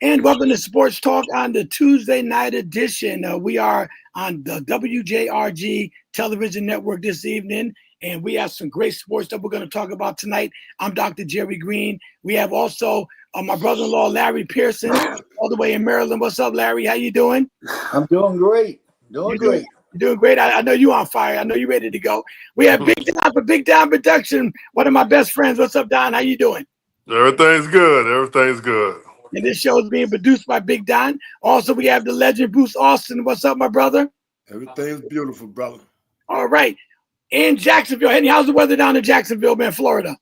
And welcome to Sports Talk on the Tuesday night edition. We are on the WJRG television network this evening, and we have some great sports that we're going to talk about tonight. I'm Dr. Jerry Green. We have also my brother-in-law, Larry Pearson, all the way in Maryland. What's up, Larry? How you doing? I'm doing great. You're doing great. I know you're on fire. I know you're ready to go. We have Big Don for Big Don Production, one of my best friends. What's up, Don? How you doing? Everything's good. Everything's good. And this show is being produced by Big Don. Also, we have the legend, Bruce Austin. What's up, my brother? Everything's beautiful, brother. All right. In Jacksonville. Henry, how's the weather down in Jacksonville, man, Florida?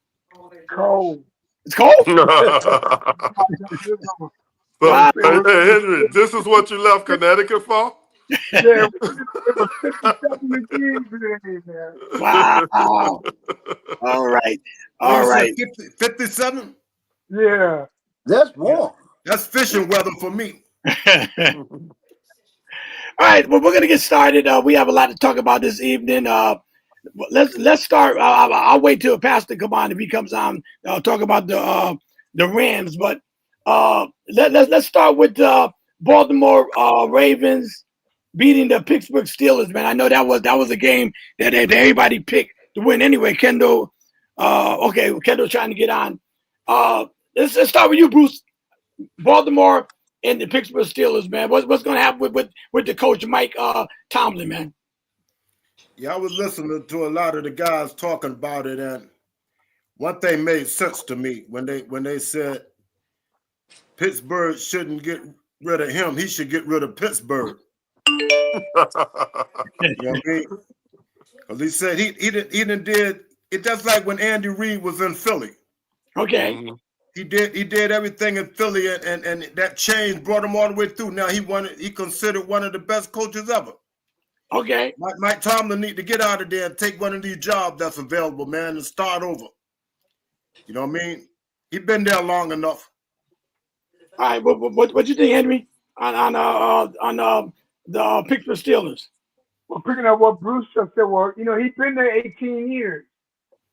Cold. It's cold? Wow. Hey, Henry, this is what you left Connecticut for? Yeah, it was 57 degrees today, man. Wow. All right. All right. 57? Yeah. That's warm. That's fishing weather for me. All right. Well, we're going to get started. We have a lot to talk about this evening. Let's start. I'll wait till Pastor come on if he comes on. Talk about the Rams, but let's start with the Baltimore Ravens beating the Pittsburgh Steelers. Man, I know that was a game that everybody picked to win anyway. Kendall's trying to get on. Let's start with you, Bruce. Baltimore and the Pittsburgh Steelers, man. What's going to happen with the coach Mike Tomlin, man? Yeah, I was listening to a lot of the guys talking about it, and one thing made sense to me when they said Pittsburgh shouldn't get rid of him; he should get rid of Pittsburgh. You know what I mean? Because he said he didn't did it just like when Andy Reid was in Philly. Okay. Mm-hmm. He did everything in Philly, and that change brought him all the way through. Now he considered one of the best coaches ever. Okay. Mike Tomlin need to get out of there and take one of these jobs that's available, man, and start over. You know what I mean? He's been there long enough. All right. What you think, Henry, on the Pittsburgh Steelers? Well, picking up what Bruce just said, well, he's been there 18 years,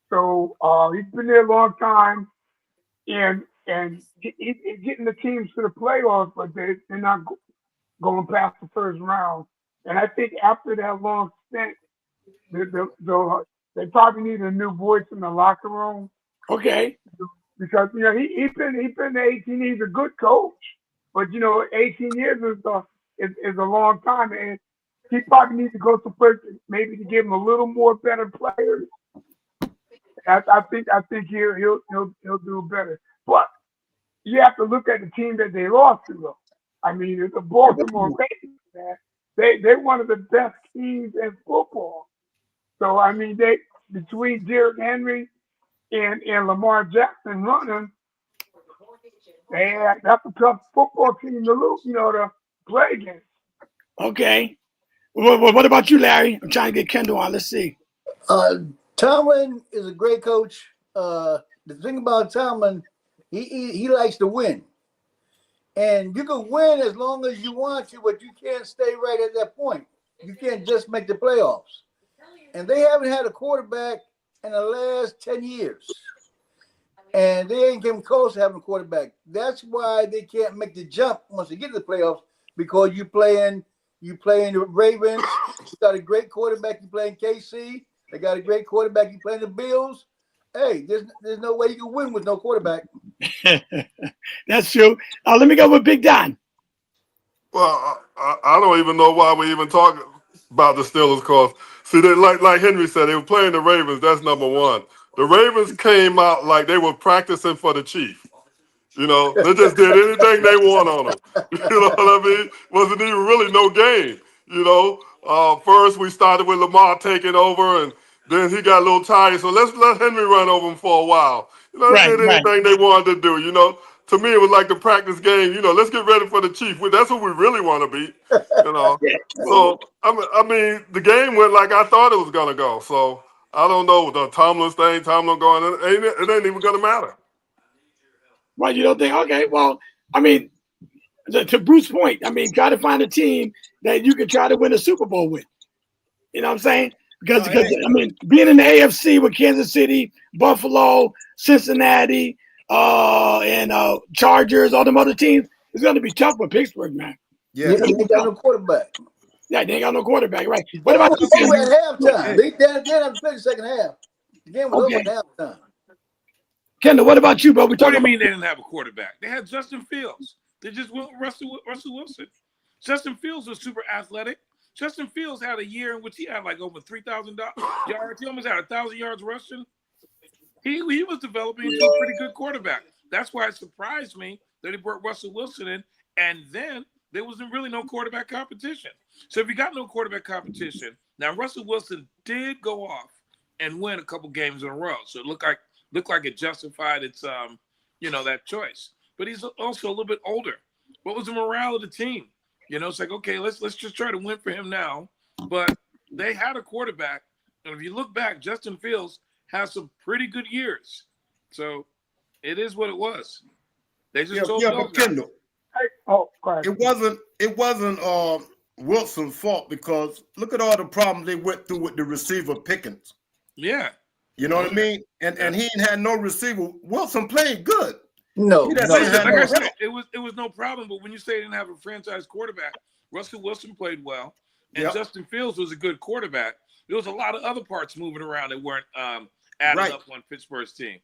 so he's been there a long time. And he's getting the teams to the playoffs, but they're not going past the first round. And I think after that long stint, they probably need a new voice in the locker room. Okay. Because he's been 18. He's a good coach, but 18 years is a long time, and he probably needs to go to first, maybe to give him a little more better players. I think he'll do better. But you have to look at the team that they lost to, though. I mean, it's the Baltimore Ravens, man. They're one of the best teams in football. So I mean, between Derrick Henry and Lamar Jackson running, that's a tough football team to lose, to play against. Okay. What about you, Larry? I'm trying to get Kendall on. Let's see. Tomlin is a great coach. The thing about Tomlin, he likes to win. And you can win as long as you want to, but you can't stay right at that point. You can't just make the playoffs. And they haven't had a quarterback in the last 10 years. And they ain't getting close to having a quarterback. That's why they can't make the jump once they get to the playoffs, because you playing the Ravens. You got a great quarterback, you playing KC. They got a great quarterback, you playing the Bills. Hey, there's no way you can win with no quarterback. That's true. Let me go with Big Don. Well, I don't even know why we even talk about the Steelers, because, see, they, like Henry said, they were playing the Ravens. That's number one. The Ravens came out like they were practicing for the Chief. They just did anything they want on them. You know what I mean? Wasn't even really no game. First we started with Lamar taking over, and then he got a little tired. So let's let Henry run over him for a while. They did anything they wanted to do. To me, it was like the practice game. Let's get ready for the Chief. That's what we really want to be. So I mean, the game went like I thought it was gonna go. So I don't know the Tomlin going. It ain't even gonna matter. Well, you don't think? Okay, well, I mean, to Bruce's point, I mean, try to find a team that you can try to win a Super Bowl with. You know what I'm saying? Because I mean, being in the AFC with Kansas City, Buffalo, Cincinnati, and Chargers, all them other teams, it's going to be tough for Pittsburgh, man. Yeah, they ain't got no quarterback. Yeah, they ain't got no quarterback, right? What about you? Over at halftime? They didn't have to play the second half. The game was over at halftime. Kendall, what about you, bro? What do you mean they didn't have a quarterback? They had Justin Fields. They just went with Russell Wilson. Justin Fields was super athletic. Justin Fields had a year in which he had like over 3,000 yards. He almost had 1,000 yards rushing. He was developing into a pretty good quarterback. That's why it surprised me that he brought Russell Wilson in, and then there wasn't really no quarterback competition. So if you got no quarterback competition, now Russell Wilson did go off and win a couple games in a row. So it looked like it justified its that choice. But he's also a little bit older. What was the morale of the team? It's like, okay, let's just try to win for him now. But they had a quarterback, and if you look back, Justin Fields has some pretty good years. So it is what it was. They just told but Kendall, go ahead. it wasn't Wilson's fault, because look at all the problems they went through with the receiver Pickens. Yeah. You know what I mean? And he ain't had no receiver. Wilson played good. No, like I said, it was no problem. But when you say they didn't have a franchise quarterback, Russell Wilson played well, and Justin Fields was a good quarterback. There was a lot of other parts moving around that weren't adding up on Pittsburgh's team.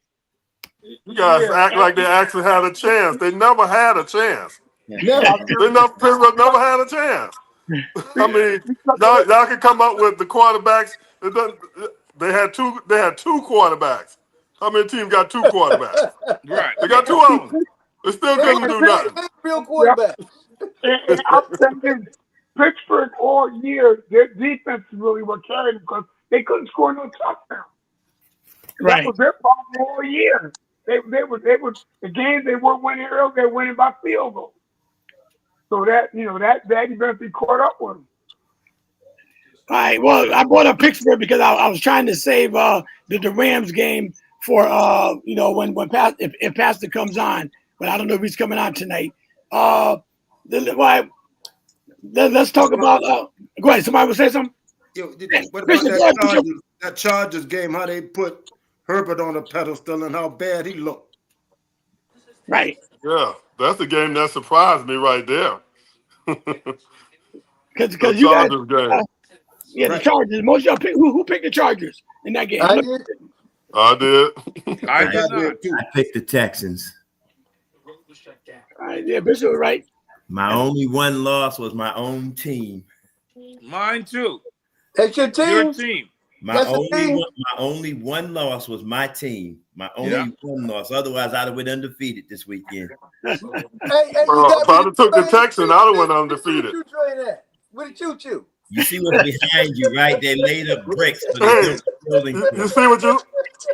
You guys act like they actually had a chance. They never had a chance. Pittsburgh never had a chance. I mean, y'all can come up with the quarterbacks. They had two quarterbacks. How many teams got two quarterbacks? Right. They got two of them. They still couldn't do nothing. Real quarterback. And I'm thinking Pittsburgh all year, their defense really were carrying them because they couldn't score no touchdowns. Right. That was their problem all year. They were the games they weren't winning early, they're winning by field goal. So that eventually caught up with them. All right. Well, I brought up Pittsburgh because I was trying to save the Rams game for when Pastor comes on, but I don't know if he's coming on tonight. Let's talk about. Go ahead. Somebody will say something. What about that Chargers game? How they put Herbert on a pedestal and how bad he looked. Right. Yeah, that's the game that surprised me right there. Because you guys, game. the Chargers. Most of y'all who picked the Chargers in that game? I did. I did not. I picked the Texans. All right, yeah, Bishop, right. My only one loss was my own team. Mine too. That's your team? Your team. My only one loss was my team. My only one loss. Otherwise, I'd have been undefeated this weekend. If I'd have took the Texans, I'd have went undefeated. Where did you choo? You see what's behind you, right? They laid up bricks for the building. You see what you?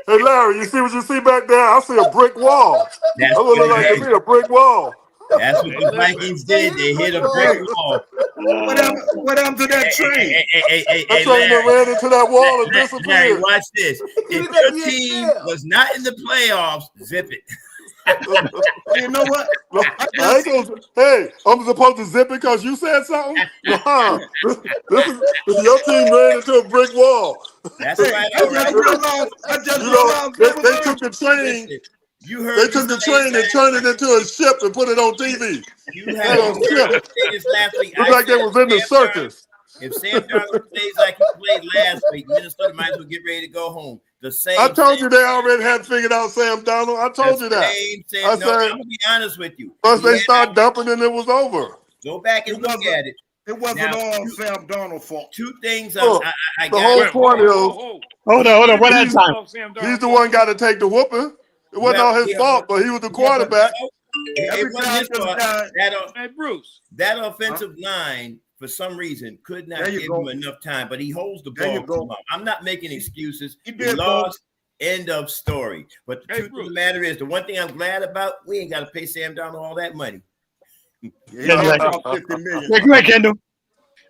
Hey, Larry, you see what you see back there? I see a brick wall. That's I look like I see a brick wall. That's what the Vikings did. They hit a brick wall. What happened to that train? That train that ran into that wall and disappeared. Larry, watch this. If your team was not in the playoffs, zip it. You know what? Hey, I'm supposed to zip it because you said something? Your team ran into a brick wall. That's right. I just realized they took the train. They took the train and turned it into a ship and put it on TV. You had last week. It's like they was in the circus. If Sam Darnold plays like he played last week, Minnesota might as well get ready to go home. I told you they already had figured out Sam Darnold. I told you that. I'm going to be honest with you. Once they start dumping and it was over. Go back and look at it. It wasn't all Sam Darnold's fault. Two things I got. The whole point is. Hold on. One at a time. He's the one got to take the whooping. It wasn't all his fault, but he was the quarterback. It wasn't his fault. Hey, Bruce. That offensive line, for some reason, could not give him enough time, but he holds the ball. I'm not making excuses. He lost. End of story. But the truth of the matter is, the one thing I'm glad about, we ain't got to pay Sam Darnold all that money.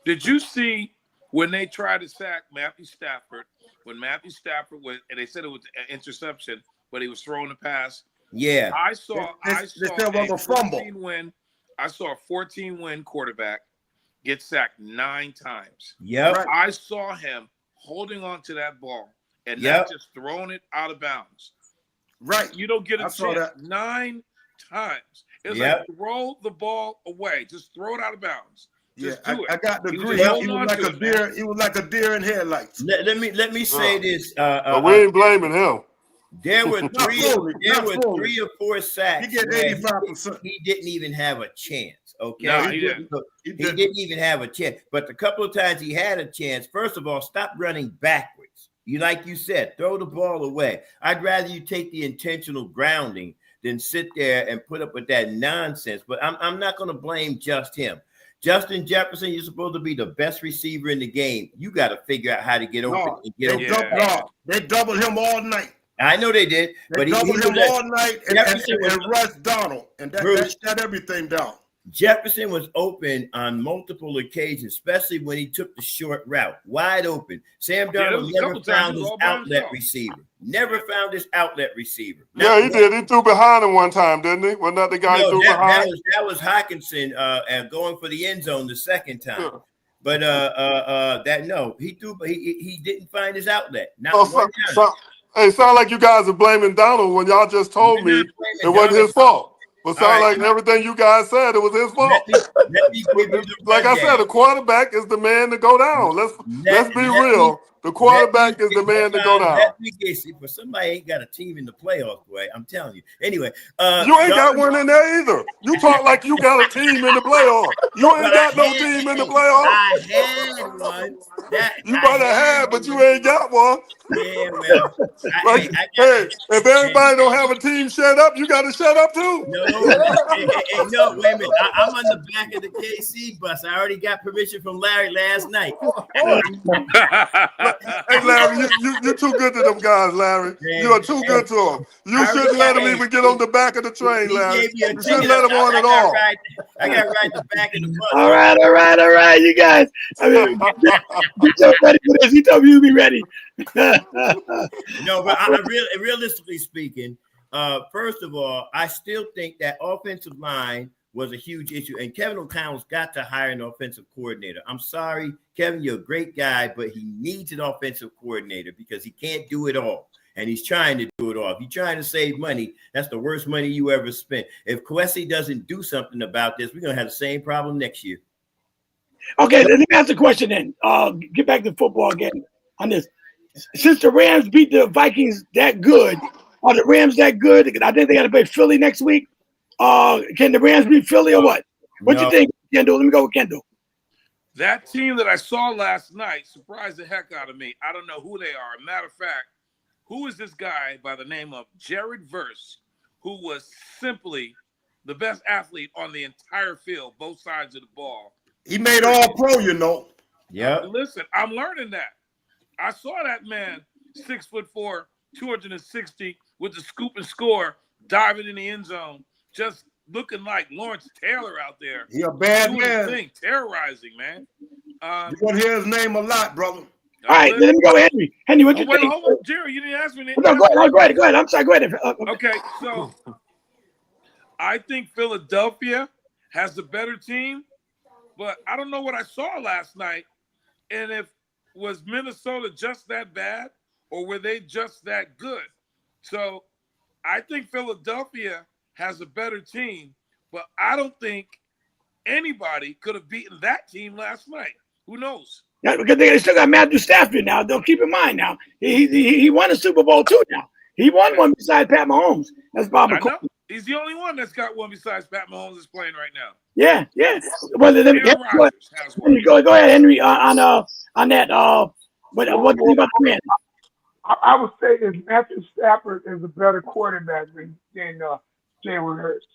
Did you see when they tried to sack Matthew Stafford? When Matthew Stafford was, and they said it was an interception, but he was throwing the pass. Yeah, I saw a 14-win quarterback get sacked 9 times. Yep. I saw him holding on to that ball and not just throwing it out of bounds. Right. You don't get a chance. That 9 times. It's like throw the ball away. Just throw it out of bounds. Just do it. I got the agree. He was like a deer. He was like a deer in headlights. Let me say this. But we ain't blaming him. There were three or four sacks. He get 85%. He didn't even have a chance. Okay, no, he didn't. He didn't even have a chance. But the couple of times he had a chance, first of all, stop running backwards. Like you said, throw the ball away. I'd rather you take the intentional grounding than sit there and put up with that nonsense. But I'm not going to blame just him. Justin Jefferson, you're supposed to be the best receiver in the game. You got to figure out how to get open. They doubled him all night. I know they did, but he doubled him all night and rushed Donald, and that shut everything down. Jefferson was open on multiple occasions, especially when he took the short route, wide open. Sam Darnold never found his outlet receiver. Never found his outlet receiver. Yeah, he did. He threw behind him one time, didn't he? Wasn't that the guy who threw behind? That was Hockenson and going for the end zone the second time. Yeah. But he didn't find his outlet. Hey, sound like you guys are blaming Donald when y'all just told me it wasn't his fault. But sound like everything you guys said, it was his fault. Like I said, the quarterback is the man to go down. Let's be real. The quarterback is the man to go down. For somebody ain't got a team in the playoffs, boy, I'm telling you. Anyway, you ain't got one in there either. You talk like you got a team in the playoffs. You ain't got no team in the playoffs. I had one. You might have had, but you ain't got one. Yeah, well, hey, if everybody don't have a team shut up, you got to shut up too. No, no, wait a minute. I'm on the back of the KC bus. I already got permission from Larry last night. Hey, Larry, you're too good to them guys, Larry. You are too good to them. You shouldn't let them even get on the back of the train, Larry. You shouldn't let them on at all. I got right the back of the bus. All right, you guys. I mean, get ready for this. He told me you'd be ready. No, but realistically speaking, first of all, I still think that offensive line was a huge issue, and Kevin O'Connell's got to hire an offensive coordinator. I'm sorry, Kevin, you're a great guy, but he needs an offensive coordinator because he can't do it all, and he's trying to do it all. If you're trying to save money, that's the worst money you ever spent. If Kwesi doesn't do something about this, we're going to have the same problem next year. Okay, let me ask a question then. Get back to football again on this. Since the Rams beat the Vikings that good, are the Rams that good? I think they got to play Philly next week. Can the Rams beat Philly or what? What you think, Kendall? Let me go with Kendall. That team that I saw last night surprised the heck out of me. I don't know who they are. Matter of fact, who is this guy by the name of Jared Verse, who was simply the best athlete on the entire field, both sides of the ball? He made all pro, you know. Yeah. Listen, I'm learning that. I saw that man, 6'4", 260, with the scoop and score, diving in the end zone, just looking like Lawrence Taylor out there. He a bad man. Terrorizing, man. You're going to hear his name a lot, brother. All right, let me go, Henry. Henry, what you think? Hold on, Jerry, you didn't ask me. No, go ahead. I'm sorry, go ahead. Okay, so I think Philadelphia has the better team, but I don't know what I saw last night. And if was Minnesota just that bad, or were they just that good? So I think Philadelphia has a better team, but I don't think anybody could have beaten that team last night. Who knows? Yeah, because they still got Matthew Stafford now. They'll keep in mind now. He won a Super Bowl too now. He won one besides Pat Mahomes. That's Bob McCoy. He's the only one that's got one besides Pat Mahomes is playing right now. Yeah. Well, go ahead, Henry, on that. What do you think about the man? I would say that Matthew Stafford is a better quarterback than Jalen Hurts.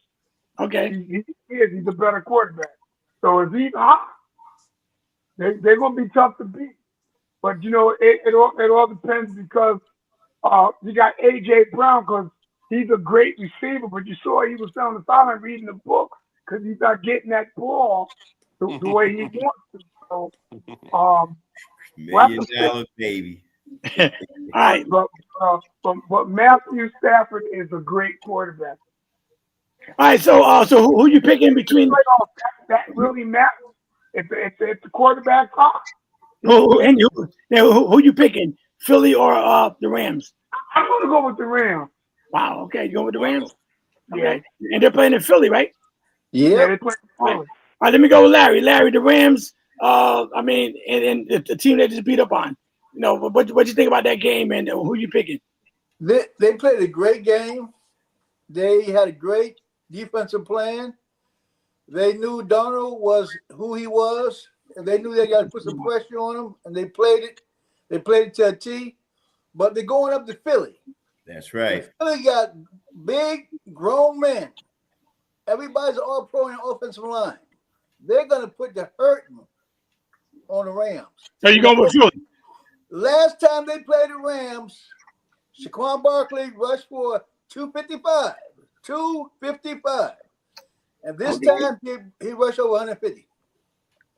Okay. He's a better quarterback. So if he's hot, they're going to be tough to beat. But, it all depends because you got A.J. Brown because he's a great receiver, but you saw he was on the sideline reading the book because he's not getting that ball the way he wants to. So, $1 million baby. All right. But Matthew Stafford is a great quarterback. All right, so who you picking between? That really matters. If the quarterback's hot. Who you picking? Philly or the Rams? I'm going to go with the Rams. Wow. Okay, you going with the Rams? Okay, and they're playing in Philly, right? Yeah. They play All right, let me go with Larry. Larry, the Rams. I mean, and the team they just beat up on. You know, what you think about that game and who you picking? They played a great game. They had a great defensive plan. They knew Donald was who he was, and they knew they got to put some pressure on him, and they played it. They played it to a T. But they're going up to Philly. That's right. And Philly got big, grown men. Everybody's all pro in the offensive line. They're going to put the hurting on the Rams. So you going with Philly? Last time they played the Rams, Saquon Barkley rushed for 255. 255. And this time he rushed over 150.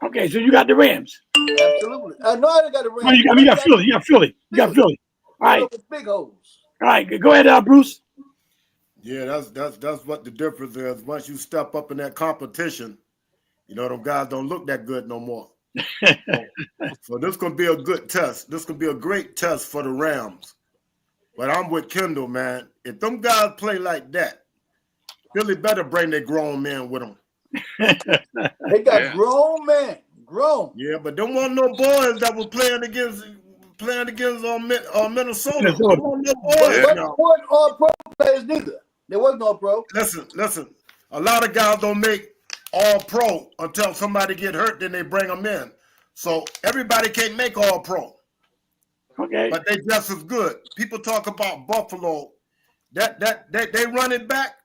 Okay, so you got the Rams. Absolutely. I know I got the Rams. You got Philly. You got Philly. You got Philly. All right. Big holes. All right. Go ahead, Bruce. Yeah, that's what the difference is. Once you step up in that competition, you know, them guys don't look that good no more. So this gonna be a good test. This could be a great test for the Rams. But I'm with Kendall, man. If them guys play like that, Philly better bring their grown men with them. They got grown men. Grown. Yeah, but don't want no boys that were playing against Minnesota. Don't want no boys now. Wasn't all pro players neither. There was no pro. Listen. A lot of guys don't make all pro until somebody get hurt, then they bring them in. So everybody can't make all pro. Okay. But they just as good. People talk about Buffalo. That they run it back.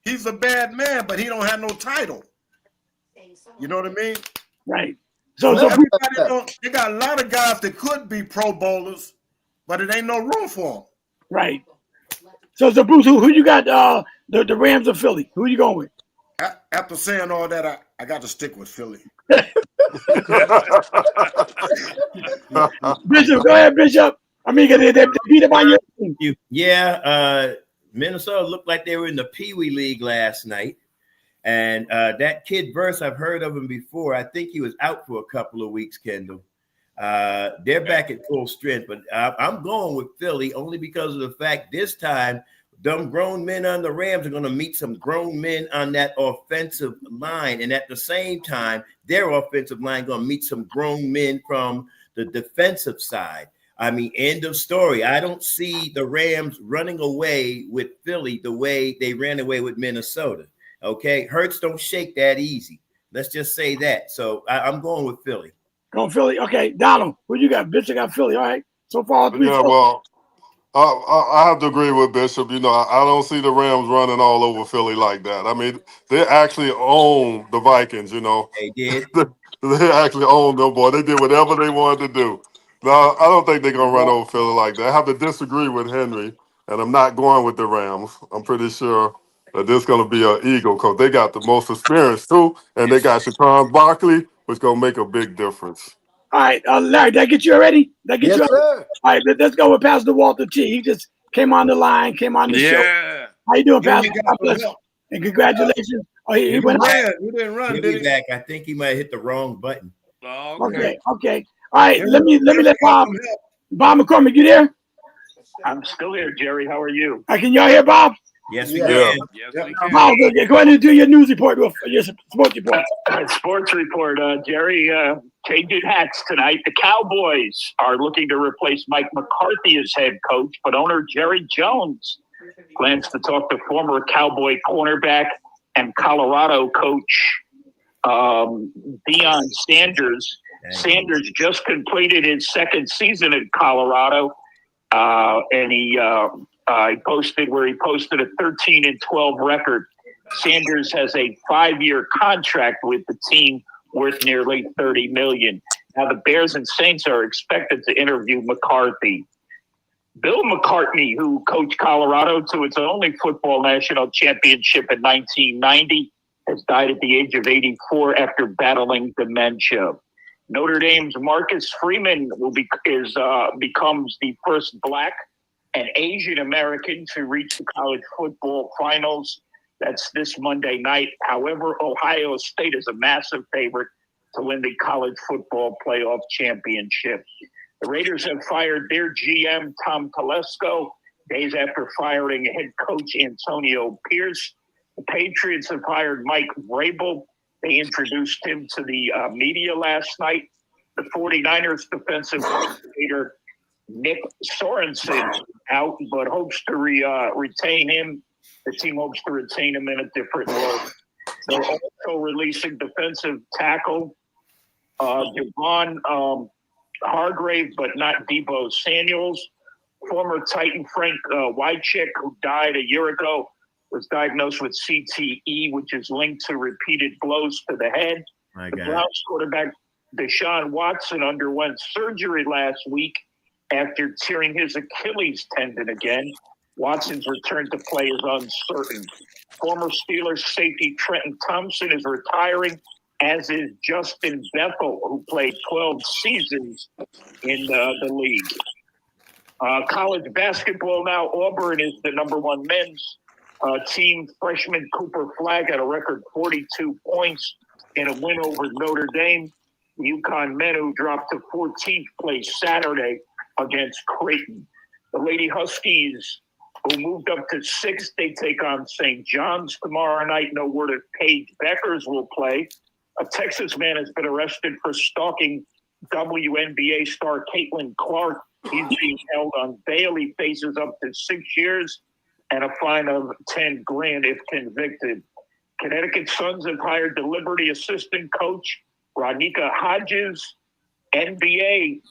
He's a bad man, but he don't have no title. You know what I mean? Right. So everybody they got a lot of guys that could be pro bowlers, but it ain't no room for them. Right. So Bruce, who you got? The Rams or Philly? Who you going with? After saying all that, I got to stick with Philly. Bishop, go ahead, Bishop. I mean, they beat up on your team. Yeah, Minnesota looked like they were in the Pee Wee League last night. And that kid Verse, I've heard of him before. I think he was out for a couple of weeks, Kendall. They're back at full strength, but I'm going with Philly only because of the fact this time them grown men on the Rams are going to meet some grown men on that offensive line. And at the same time, their offensive line going to meet some grown men from the defensive side. I mean, end of story. I don't see the Rams running away with Philly the way they ran away with Minnesota. Okay, Hurts don't shake that easy. Let's just say that. So I'm going with Philly. Going Philly. Okay, Donald, who you got? Bishop got Philly. All right. So far, well, I have to agree with Bishop. You know, I don't see the Rams running all over Philly like that. I mean, they actually own the Vikings. You know, they did. They actually own them, boy. They did whatever they wanted to do. No, I don't think they're gonna run over Philly like that. I have to disagree with Henry, and I'm not going with the Rams. I'm pretty sure that this is going to be an Eagle because they got the most experience too, and they got Saquon Barkley, which going to make a big difference. All right, Larry, did I get you already? Yes, sir. All right, let's go with Pastor Walter T. He just came on the line, came on the show. How you doing, Pastor? God bless you. And congratulations. Oh, he went out. He didn't run, He'll be back. I think he might have hit the wrong button. Okay. All right, let me let Bob McCormick, you there? I'm still here, Jerry. How are you? Can y'all hear Bob? Yes, we can. Yes, we can. Bob, go ahead and do your news report, your sports report. Sports report, Jerry. Changing hats tonight. The Cowboys are looking to replace Mike McCarthy as head coach, but owner Jerry Jones plans to talk to former Cowboy cornerback and Colorado coach Deion Sanders. Sanders just completed his second season in Colorado, and he posted a 13-12 record. Sanders has a 5-year contract with the team worth nearly $30 million. Now the Bears and Saints are expected to interview McCarthy. Bill McCartney, who coached Colorado to its only football national championship in 1990, has died at the age of 84 after battling dementia. Notre Dame's Marcus Freeman becomes the first Black and Asian American to reach the college football finals. That's this Monday night. However, Ohio State is a massive favorite to win the college football playoff championship. The Raiders have fired their GM, Tom Telesco. days after firing head coach Antonio Pierce. The Patriots have hired Mike Vrabel. They introduced him to the media last night. The 49ers defensive coordinator Nick Sorensen out, but hopes to retain him. The team hopes to retain him in a different role. They're also releasing defensive tackle Devon Hargrave, but not Deebo Samuels. Former Titan Frank Wycheck, who died a year ago, was diagnosed with CTE, which is linked to repeated blows to the head. The Browns quarterback Deshaun Watson underwent surgery last week after tearing his Achilles tendon again. Watson's return to play is uncertain. Former Steelers safety Trenton Thompson is retiring, as is Justin Bethel, who played 12 seasons in the league. College basketball now. Auburn is the number one men's team. Freshman Cooper Flagg had a record 42 points in a win over Notre Dame. UConn men, who dropped to 14th place Saturday against Creighton. The Lady Huskies, who moved up to 6th, they take on St. John's tomorrow night. No word if Paige Beckers will play. A Texas man has been arrested for stalking WNBA star Caitlin Clark. He's being held on bail. He faces up to 6 years and a fine of $10,000 if convicted. Connecticut Suns have hired the Liberty assistant coach Ronika Hodges. NBA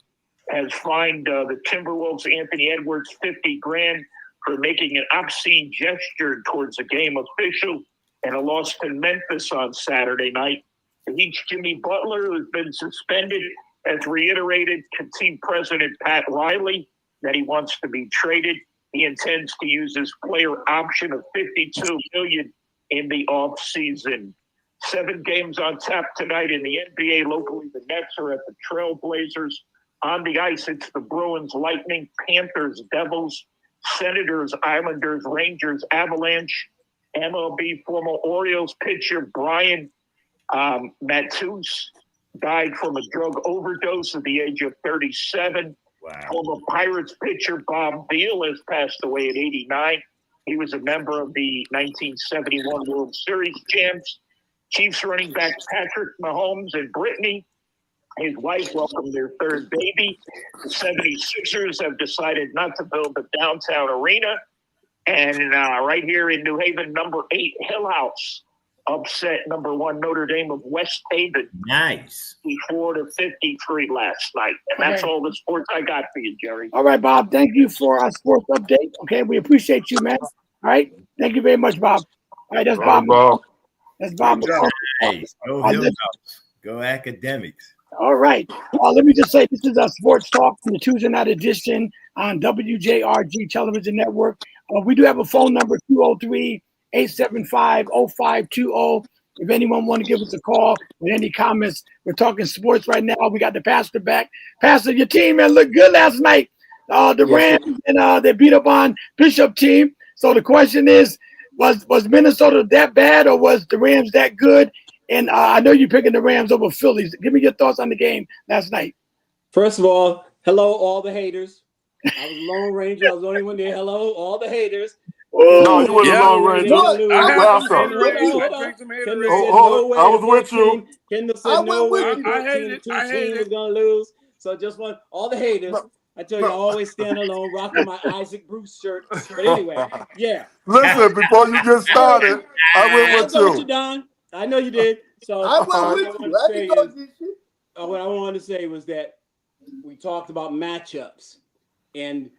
has fined the Timberwolves' Anthony Edwards $50,000 for making an obscene gesture towards a game official and a loss to Memphis on Saturday night. The Heat's Jimmy Butler, who has been suspended, has reiterated to team president Pat Riley that he wants to be traded. He intends to use his player option of $52 million in the offseason. 7 games on tap tonight in the NBA. Locally, the Nets are at the Trailblazers. On the ice, it's the Bruins, Lightning, Panthers, Devils, Senators, Islanders, Rangers, Avalanche. MLB former Orioles pitcher Brian Matus died from a drug overdose at the age of 37. Wow. Former Pirates pitcher Bob Beal has passed away at 89. He was a member of the 1971 World Series champs. Chiefs running back Patrick Mahomes and Brittany, his wife, welcomed their third baby. The 76ers have decided not to build the downtown arena. And right here in New Haven, number 8 Hill House upset number 1 Notre Dame of West Haven. Nice. 54-53 last night. And that's all the sports I got for you, Jerry. All right, Bob. Thank you for our sports update. Okay, we appreciate you, man. All right. Thank you very much, Bob. All right, that's Bob. That's Bob. Nice. Go Hill House. Go Academics. All right. Let me just say this is a sports talk from the Tuesday night edition on WJRG Television Network. We do have a phone number, 203-875-0520. If anyone want to give us a call with any comments, we're talking sports right now. We got the pastor back. Pastor, your team man looked good last night. The Rams and they beat up on Bishop team. So the question is, was Minnesota that bad or was the Rams that good? And I know you're picking the Rams over Phillies. Give me your thoughts on the game last night. First of all, hello, all the haters. I was Lone Ranger. I was the only one there. Hello, all the haters. No, you weren't a Lone Ranger. I was with you. Kendall said no way two teams was going to lose. So just want all the haters. I tell you, I always stand alone, rocking my Isaac Bruce shirt. But anyway, yeah. Listen, before you get started, I went with you. Don. I know you did. So I went with you. What I wanted to say was that we talked about matchups, and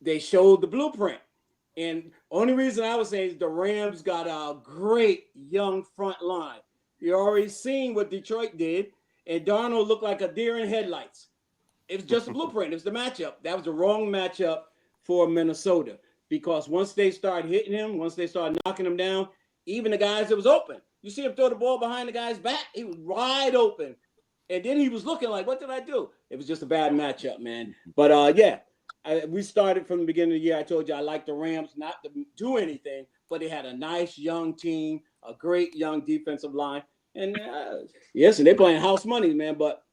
they showed the blueprint. And only reason I was saying is the Rams got a great young front line. You already seen what Detroit did, and Darnold looked like a deer in headlights. It was just a blueprint. It was the matchup. That was the wrong matchup for Minnesota, because once they started hitting him, once they started knocking him down, even the guys that was open, you see him throw the ball behind the guy's back. He was wide open. And then he was looking like, what did I do? It was just a bad matchup, man. But, we started from the beginning of the year. I told you I like the Rams not to do anything, but they had a nice young team, a great young defensive line. And, and they're playing house money, man. But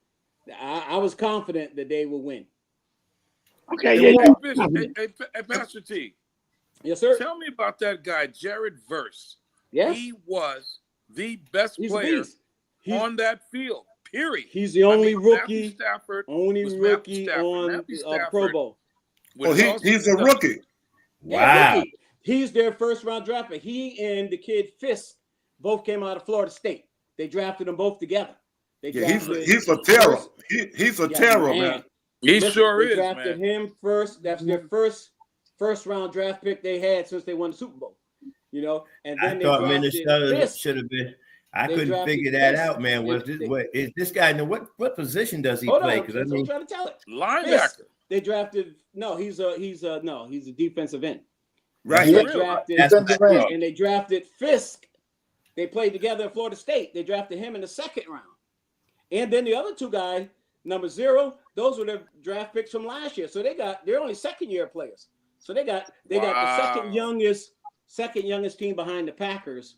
I was confident that they would win. Okay, Hey, yeah. hey, Pastor T. Yes, sir. Tell me about that guy, Jared Verse. Yeah. He was the best player on that field, period. He's the only rookie. Matthew Stafford only was rookie on Matthew Stafford, Pro Bowl. Oh, he's a rookie. Wow. Yeah, rookie. He's their first round draft pick. He and the kid Fisk both came out of Florida State. They drafted them both together. He's a terror. He's a terror, man. He sure is, They drafted him first. That's their first round draft pick they had since they won the Super Bowl. You know, and then I thought Minnesota should have been. I couldn't figure that out, man. Is this guy? What position does he play? Because I mean, I'm trying to tell it. Linebacker. They drafted. No, he's a defensive end. Right. And they drafted Fisk. They played together at Florida State. They drafted him in the second round. And then the other two guys, number 0, those were the draft picks from last year. So they're only second-year players. So they got the second youngest team behind the Packers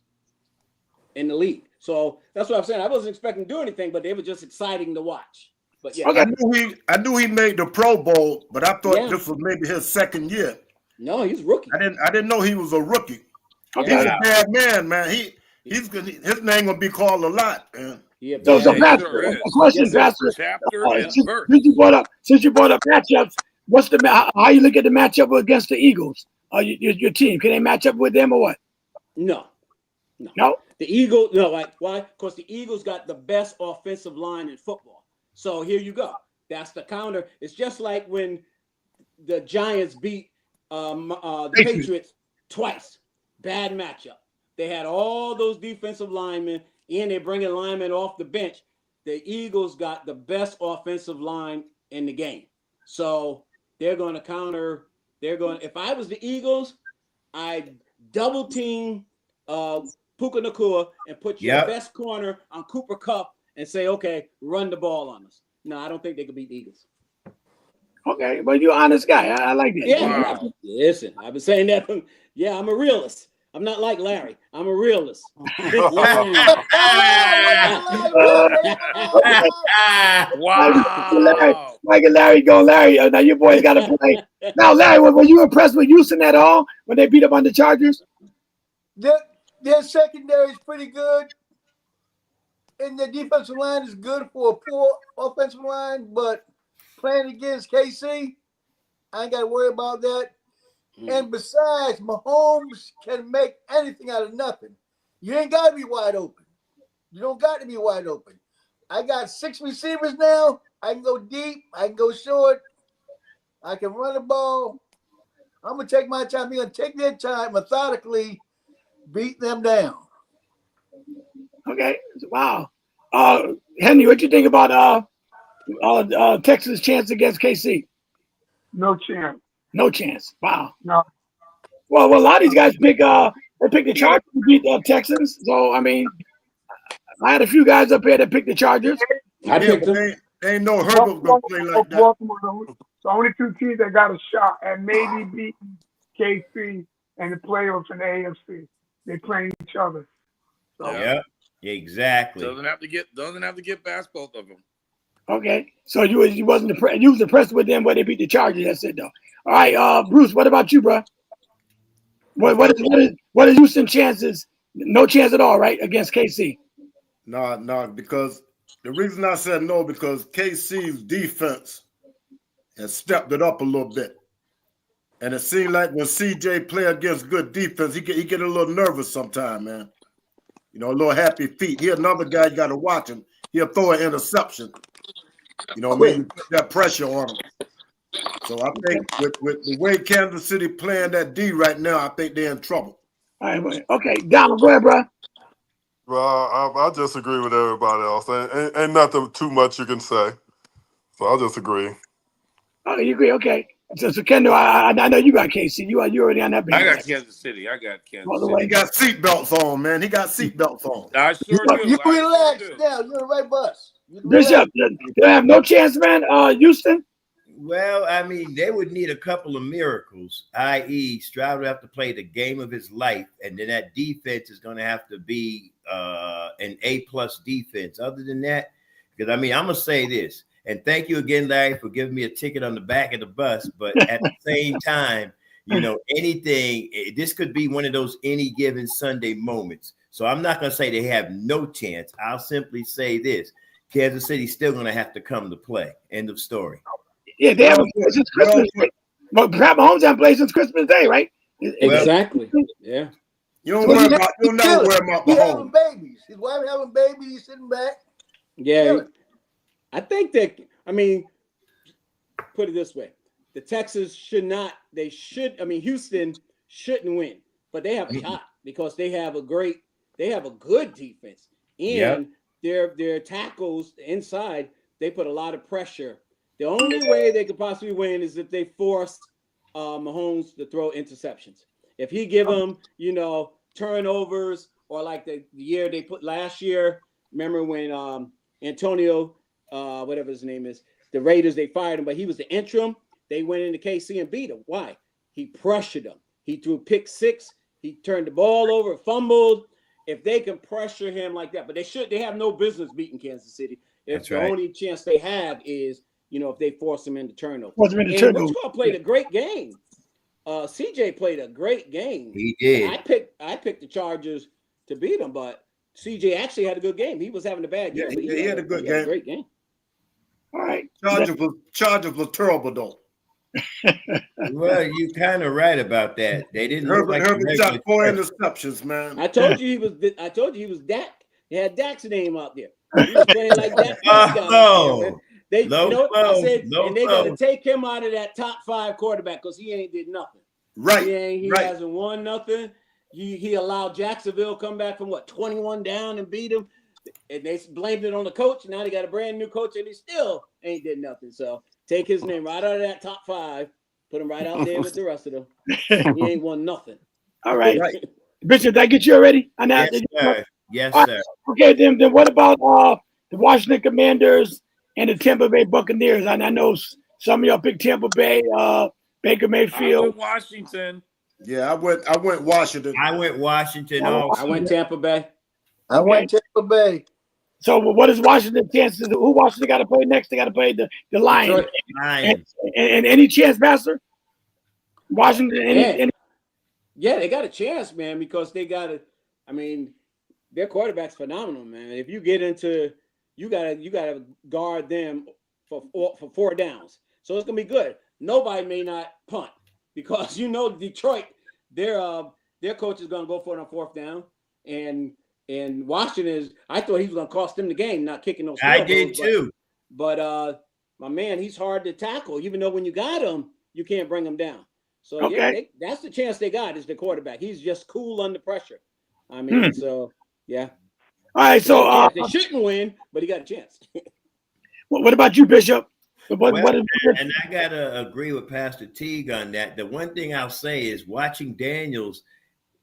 in the league. So that's what I'm saying. I wasn't expecting to do anything, but they were just exciting to watch. But yeah, I knew he made the Pro Bowl, but I thought this was maybe his second year. No, he's rookie. I didn't know he was a rookie. Okay. He's a bad man. His name gonna be called a lot, man. So Pastor, a question, Pastor. Since you brought up matchups, how you look at the matchup against the Eagles? Your team, can they match up with them or what? No. The Eagles, why? Because the Eagles got the best offensive line in football. So here you go. That's the counter. It's just like when the Giants beat the Patriots twice. Bad matchup. They had all those defensive linemen, and they're bringing linemen off the bench. The Eagles got the best offensive line in the game. So they're going to counter. If I was the Eagles, I'd double team Puka Nacua and put your best corner on Cooper Kupp and say, okay, run the ball on us. No, I don't think they could beat the Eagles. Okay, but you're an honest guy. I like that. Yeah, wow. Listen, I've been saying that. Yeah, I'm a realist. I'm not like Larry. I'm a realist. Wow. Mike and Larry go. Larry, now your boys got to play. Now, Larry, were you impressed with Houston at all when they beat up on the Chargers? Their secondary is pretty good. And the defensive line is good for a poor offensive line. But playing against KC, I ain't got to worry about that. And besides, Mahomes can make anything out of nothing. You ain't got to be wide open. You don't got to be wide open. I got 6 receivers now. I can go deep. I can go short. I can run the ball. I'm going to take my time. I'm going to take their time, methodically beat them down. Okay. Wow. Henry, what you think about Texas' chance against KC? No chance. No chance. Wow. No. Well, a lot of these guys pick the Chargers to beat the Texans. So I mean, I had a few guys up here that picked the Chargers. I picked them. They ain't no Herbert gonna play like that. The only 2 teams that got a shot at maybe beating KC and the playoffs in the AFC. They playing each other. So. Yeah, exactly. Doesn't have to get past both of them. Okay, so you was impressed with them when they beat the Chargers. That's it, though. All right, Bruce. What about you, bro? What is Houston chances? No chance at all, right, against KC? No, because the reason I said no because KC's defense has stepped it up a little bit, and it seems like when CJ play against good defense, he get a little nervous sometimes, man. You know, a little happy feet. He another guy you got to watch him. He'll throw an interception. You know, maybe put that pressure on him. So I think with the way Kansas City playing that D right now, I think they're in trouble. All right, okay, Donald, go ahead, bro. Well, I just agree with everybody else. Ain't nothing too much you can say. So I'll just agree. Oh, you agree? Okay. So Kendall, I know you got KC. You already on that. I got Kansas City. He got seatbelts on, man. He got seatbelts on. I sure do. You relax now. You're the right bus. Bishop, you have no chance, man. Houston. Well, I mean, they would need a couple of miracles, i.e., Stroud would have to play the game of his life, and then that defense is going to have to be an A+ defense. Other than that, because, I mean, I'm going to say this. And thank you again, Larry, for giving me a ticket on the back of the bus. But at the same time, you know, this could be one of those any given Sunday moments. So I'm not going to say they have no chance. I'll simply say this. Kansas City's still going to have to come to play. End of story. Yeah, they haven't played since Christmas Day. Well, Pat Mahomes hasn't played since Christmas Day, right? Exactly. Yeah. You don't worry about. You'll never worry about He's Mahomes. having babies. His wife having babies. He's sitting back. Yeah. I think that. I mean, put it this way: the Texans should not. They should. I mean, Houston shouldn't win, but they have a shot because they have a good defense, and their tackles inside. They put a lot of pressure. The only way they could possibly win is if they force Mahomes to throw interceptions. If he give them, you know, turnovers, or like the year they put last year. Remember when Antonio, whatever his name is, the Raiders, they fired him, but he was the interim. They went into KC and beat him. Why? He pressured them. He threw pick six. He turned the ball over, fumbled. If they can pressure him like that, but they have no business beating Kansas City. If the only chance they have is, you know, if they force him into turnover. And Wichita played a great game. CJ played a great game. He did. I picked the Chargers to beat him, but CJ actually had a good game. He was having a bad game. Yeah, he had a good game. Great game. All right. Chargers was terrible though. Well, you kind of right about that. They didn't. Herbert shot 4 interceptions, man. I told you he was Dak. They had Dak's name out there. He was playing like Dak. They got to take him out of that top 5 quarterback because he ain't did nothing. Right. He hasn't won nothing. He allowed Jacksonville come back from 21 down and beat him. And they blamed it on the coach. Now they got a brand new coach and he still ain't did nothing. So take his name right out of that top 5, put him right out there with the rest of them. He ain't won nothing. All right. Bishop, did I get you already? Yes, sir. Okay, then what about the Washington Commanders and the Tampa Bay Buccaneers? And I know some of y'all picked Tampa Bay, Baker Mayfield. I went Washington. Yeah, I went Washington. I went Washington. I went Tampa Bay. I went Tampa Bay. So what is Washington's chances? Who Washington got to play next? They got to play the Lions. And any chance, Pastor? Washington? Yeah, they got a chance, man, because they got to. I mean, their quarterback's phenomenal, man. If you get into, you gotta guard them for 4 downs. So it's gonna be good. Nobody may not punt because Detroit, their coach is gonna go for it on 4th down, and Washington is. I thought he was gonna cost them the game, not kicking those. I did too. But my man, he's hard to tackle. Even though when you got him, you can't bring him down. So that's the chance they got is the quarterback. He's just cool under pressure. I mean, so yeah. All right, so they shouldn't win, but he got a chance. What about you, Bishop? And I gotta agree with Pastor Teague on that. The one thing I'll say is watching Daniels.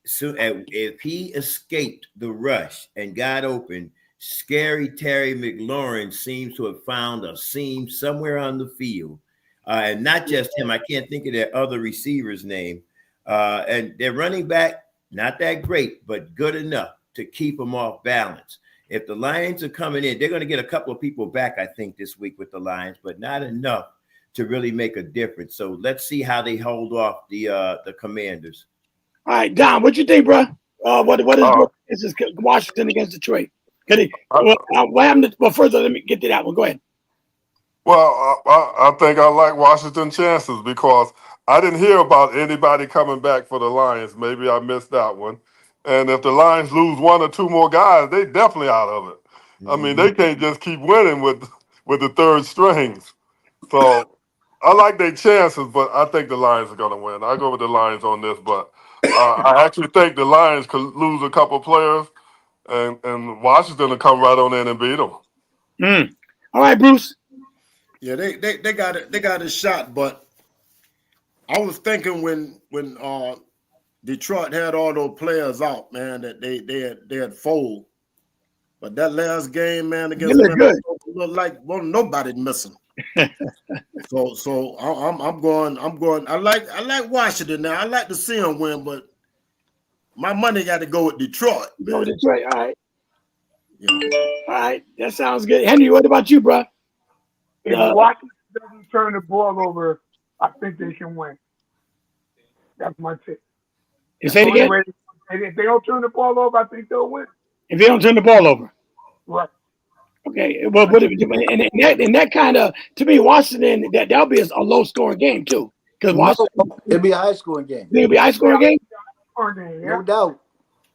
So if he escaped the rush and got open, scary Terry McLaurin seems to have found a seam somewhere on the field. And not just him. I can't think of their other receiver's name. And their running back, not that great, but good enough to keep them off balance. If the Lions are coming in, they're going to get a couple of people back, I think, this week with the Lions, but not enough to really make a difference. So let's see how they hold off the Commanders. All right, Don, what you think, bro? What is Washington against Detroit? What happened? Well, first, let me get to that one. Go ahead. Well, I think I like Washington chances because I didn't hear about anybody coming back for the Lions. Maybe I missed that one. And if the Lions lose 1 or 2 more guys, they definitely out of it. I mean, they can't just keep winning with the third strings. So I like their chances, but I think the Lions are going to win. I go with the Lions on this, but I actually think the Lions could lose a couple players, and Washington will come right on in and beat them. All right, Bruce. Yeah, they got a shot, but I was thinking when Detroit had all those players out, man, that they had fold. But that last game, man, against Minnesota looked like nobody missing. so I'm going. I like Washington now. I like to see them win, but my money got to go with Detroit. Go with Detroit. All right. Yeah. All right. That sounds good. Henry, what about you, bro? If Washington doesn't turn the ball over, I think they can win. That's my tip. You say it again? If they don't turn the ball over, I think they'll win. If they don't turn the ball over. Right. Okay. Well, but in that kind of, to me, Washington, that'll be a low scoring game too. Because Washington, it'll be a high scoring game. It'll be a high scoring game? No doubt.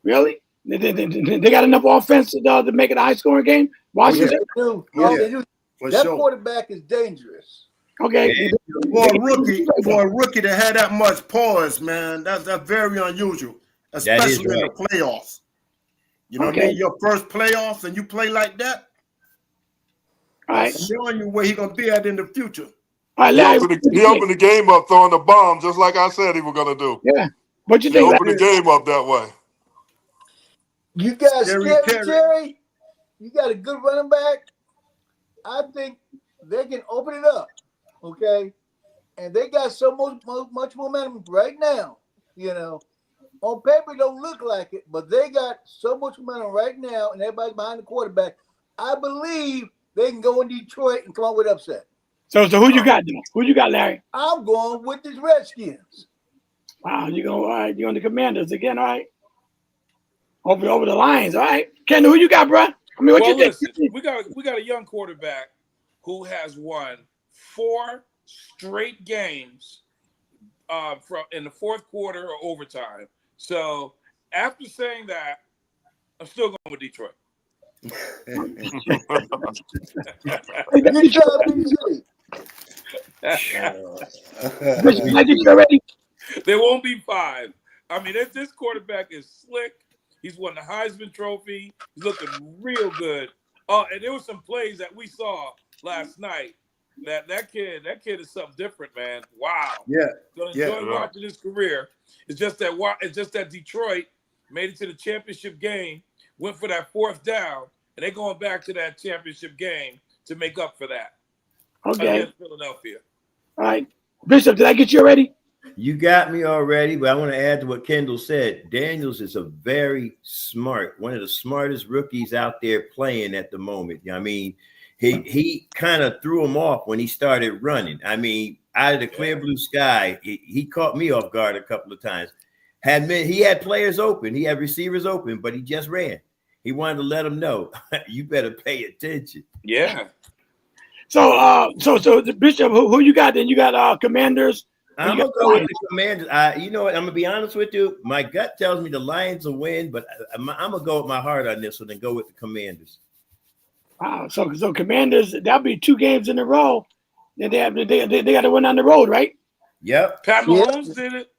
Really? They got enough offense to make it a high scoring game? Washington? Yes, they do. Yes, they do. That quarterback is dangerous. Okay. For a rookie to have that much poise, man, that's very unusual, especially in the playoffs. You know what I mean? Your first playoffs and you play like that. All right. Showing you where he's gonna be at in the future. All right, he opened the game up throwing the bomb, just like I said he was gonna do. Yeah. What you think? He opened the game up that way. You got Jerry. You got a good running back. I think they can open it up. Okay, and they got so much momentum right now. You know, on paper it don't look like it, but they got so much momentum right now, and everybody's behind the quarterback. I believe they can go in Detroit and come out with upset. So who you got, though? Who you got, Larry? I'm going with the Redskins. Wow, you go all right. You on the Commanders again? All right. Over the Lions. All right. Ken, who you got, bro? I mean, what you think? Listen, we got a young quarterback who has won 4 straight games from in the fourth quarter or overtime. So after saying that, I'm still going with Detroit. Good job, BJ. There won't be 5. I mean, this quarterback is slick. He's won the Heisman Trophy. He's looking real good. And there were some plays that we saw last night. That kid is something different, man. Wow. Yeah. Gonna enjoy watching his career. It's just that Detroit made it to the championship game, went for that 4th down, and they're going back to that championship game to make up for that. Okay. Against Philadelphia. All right. Bishop, did I get you already? You got me already, but I want to add to what Kendall said. Daniels is a very smart, one of the smartest rookies out there playing at the moment. I mean, he kind of threw him off when he started running. I mean, out of the clear blue sky, he caught me off guard a couple of times. He had players open, he had receivers open, but he just ran. He wanted to let them know, you better pay attention. Yeah. So the Bishop, who you got then? You got Commanders. I'm gonna go with the Commanders. You know what? I'm gonna be honest with you. My gut tells me the Lions will win, but I'm gonna go with my heart on this one and go with the Commanders. Wow. So Commanders, that'll be 2 games in a row. They got to win on the road, right? Yep. Pat Mahomes did it.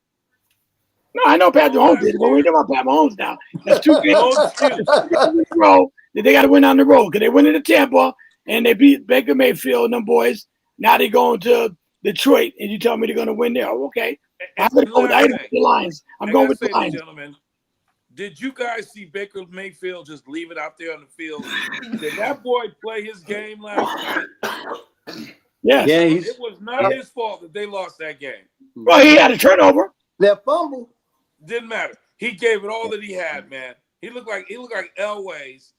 No, I know Pat Mahomes did it, but we're talking about Pat Mahomes now. That's 2 games in a row that they got to win on the road because they went into Tampa and they beat Baker Mayfield and them boys. Now they're going to Detroit, and you tell me they're going to win there. Oh, okay. I'm going to go with the Lions. I'm going with the Lions. Gentlemen, did you guys see Baker Mayfield just leave it out there on the field? Did that boy play his game last night? Yes. Yeah, it was not his fault that they lost that game. Well, he had a turnover. That fumble didn't matter. He gave it all that he had, man. He looked like Elway's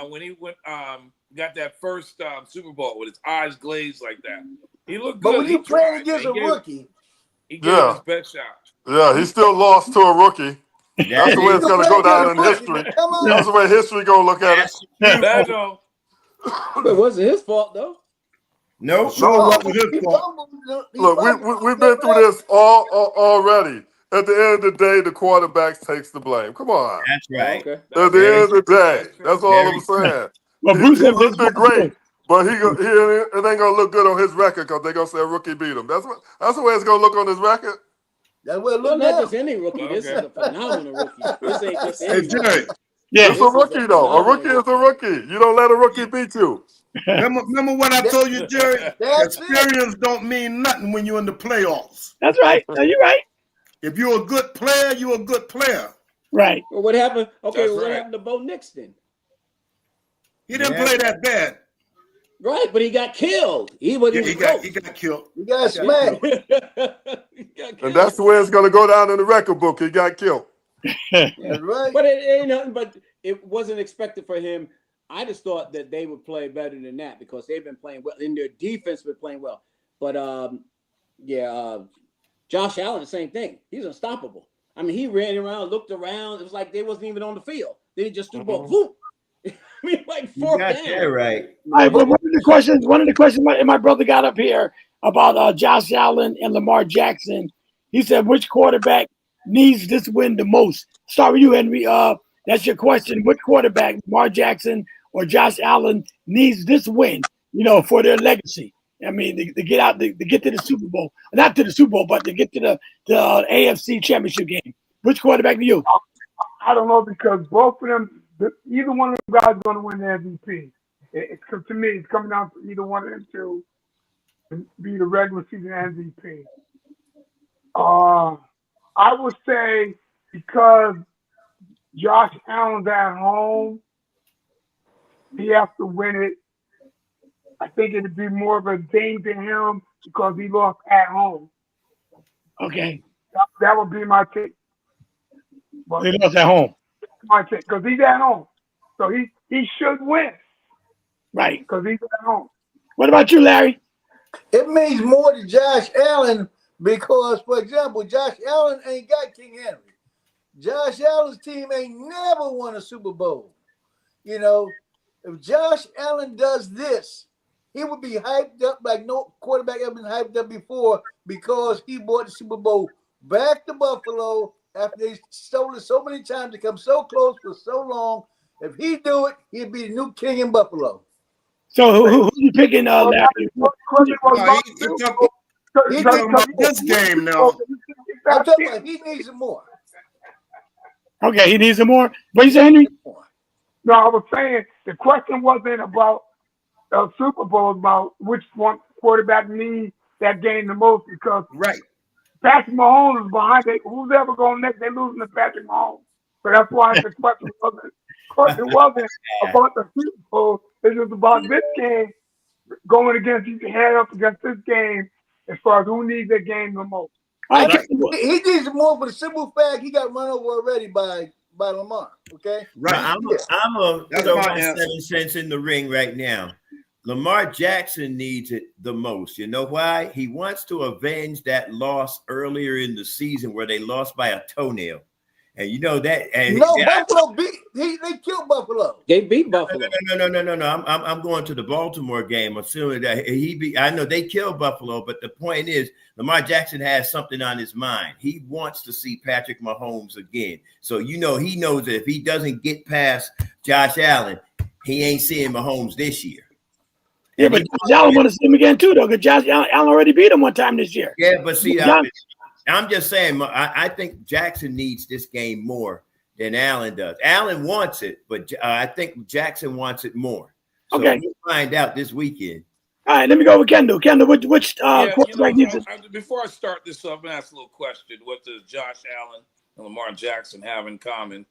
when he went got that first Super Bowl with his eyes glazed like that. He looked good. But when you playing against a rookie, he gave his best shot. Yeah, he still lost to a rookie. That's the way it's going to go down in history. That's the way history going to look at it. I know. It wasn't his fault, though. No, it wasn't his fault. Look, we've been through this already. At the end of the day, the quarterback takes the blame. Come on. That's right. Okay. At the end of the day, that's all I'm saying. Well, He's been great, but it ain't gonna look good on his record because they're gonna say a rookie beat him. That's the way it's gonna look on his record. That's what it Well, looks not like. just any rookie. This is a phenomenal rookie. This ain't just Hey, any Jerry. Yeah, it's a rookie though. A rookie is a rookie. You don't let a rookie beat you. Remember what I told you, Jerry? Experience don't mean nothing when you're in the playoffs. That's right. No, you're right. If you're a good player, you're a good player. Right. Well, what happened? Okay, That's what right. happened to Bo Nix then? He didn't play that bad. Right, but he got killed. He got killed. You got smacked. And that's the way it's gonna go down in the record book. He got killed. That's right. But it ain't nothing. But it wasn't expected for him I just thought that they would play better than that because they've been playing well. In their defense, been playing well. But Josh Allen, same thing. He's unstoppable. I mean, he ran around, looked around. It was like they wasn't even on the field. They just threw the ball. Whoop. I mean, like fourth down. That right. All right, but one of the questions my brother got up here about Josh Allen and Lamar Jackson. He said, which quarterback needs this win the most? Start with you, Henry. That's your question. Which quarterback, Lamar Jackson or Josh Allen, needs this win, for their legacy? I mean, to get out, to get to the Super Bowl. Not to the Super Bowl, but to get to the AFC Championship game. Which quarterback do you? I don't know, because both of them, either one of them guys is going to win the MVP. To me, it's coming down to either one of them two to be the regular season MVP. I would say because Josh Allen's at home, he has to win it. I think it'd be more of a thing to him because he lost at home. Okay. That would be my take. But he lost at home. My take, because he's at home. So he should win. Right. Because he's at home. What about you, Larry? It means more to Josh Allen because, for example, Josh Allen ain't got King Henry. Josh Allen's team ain't never won a Super Bowl. If Josh Allen does this, he would be hyped up like no quarterback ever been hyped up before because he brought the Super Bowl back to Buffalo after they stole it so many times to come so close for so long. If he do it, he'd be the new king in Buffalo. So who you picking, Larry? He's talking about this game now. I'm talking about he needs it more. Okay, he needs it more. What you say, Henry? No, I was saying the question wasn't about Super Bowl, about which one quarterback needs that game the most, because Patrick Mahomes is behind it. Who's ever going next? They're losing to Patrick Mahomes. So that's why the question wasn't about the Super Bowl. It's just about this game going against, you can head up against this game as far as who needs that game the most. He needs it more for the simple fact he got run over already by Lamar. Okay? Right. I'm a throw my 7 cents in the ring right now. Lamar Jackson needs it the most. You know why? He wants to avenge that loss earlier in the season where they lost by a toenail. And you know that. And Buffalo beat. They killed Buffalo. They beat Buffalo. No. I'm going to the Baltimore game. Assuming that I know they killed Buffalo, but the point is, Lamar Jackson has something on his mind. He wants to see Patrick Mahomes again. So he knows that if he doesn't get past Josh Allen, he ain't seeing Mahomes this year. Yeah, but Josh Allen want to see him again too, though, because Josh Allen already beat him one time this year. Yeah, but see, I'm just saying, I think Jackson needs this game more than Allen does. Allen wants it, but I think Jackson wants it more. So we'll find out this weekend. All right, let me go with Kendall. Kendall, which quarterback needs it? Before I start this off, I'm going to ask a little question. What does Josh Allen and Lamar Jackson have in common?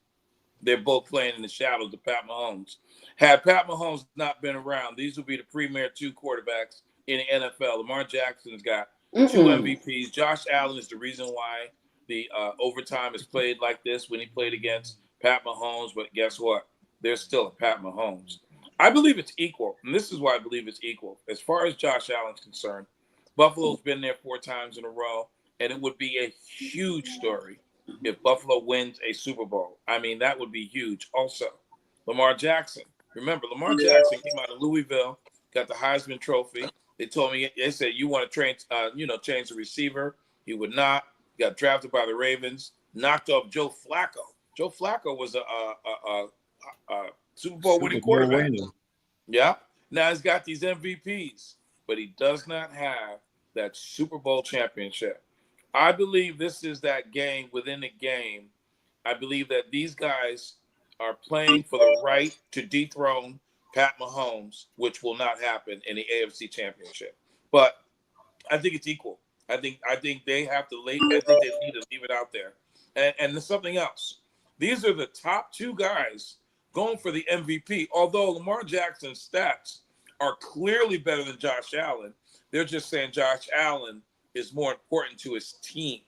They're both playing in the shadows of Pat Mahomes. Had Pat Mahomes not been around, these would be the premier 2 quarterbacks in the NFL. Lamar Jackson's got 2 MVPs. Josh Allen is the reason why the overtime is played like this when he played against Pat Mahomes. But guess what? There's still a Pat Mahomes. I believe it's equal, and this is why I believe it's equal. As far as Josh Allen's concerned, Buffalo's been there 4 times in a row, and it would be a huge story if Buffalo wins a Super Bowl. I mean, that would be huge. Also, Lamar Jackson. Remember, Lamar Jackson came out of Louisville, got the Heisman Trophy. They told me, they said, you want to change the receiver. He would not. Got drafted by the Ravens, knocked off Joe Flacco. Joe Flacco was a Super Bowl winning quarterback. Yeah. Now he's got these MVPs, but he does not have that Super Bowl championship. I believe this is that game within the game. I believe that these guys are playing for the right to dethrone Pat Mahomes, which will not happen in the AFC Championship. But I think it's equal. I think they have to leave. I think they need to leave it out there. And there's something else. These are the top 2 guys going for the MVP. Although Lamar Jackson's stats are clearly better than Josh Allen, they're just saying Josh Allen is more important to his team.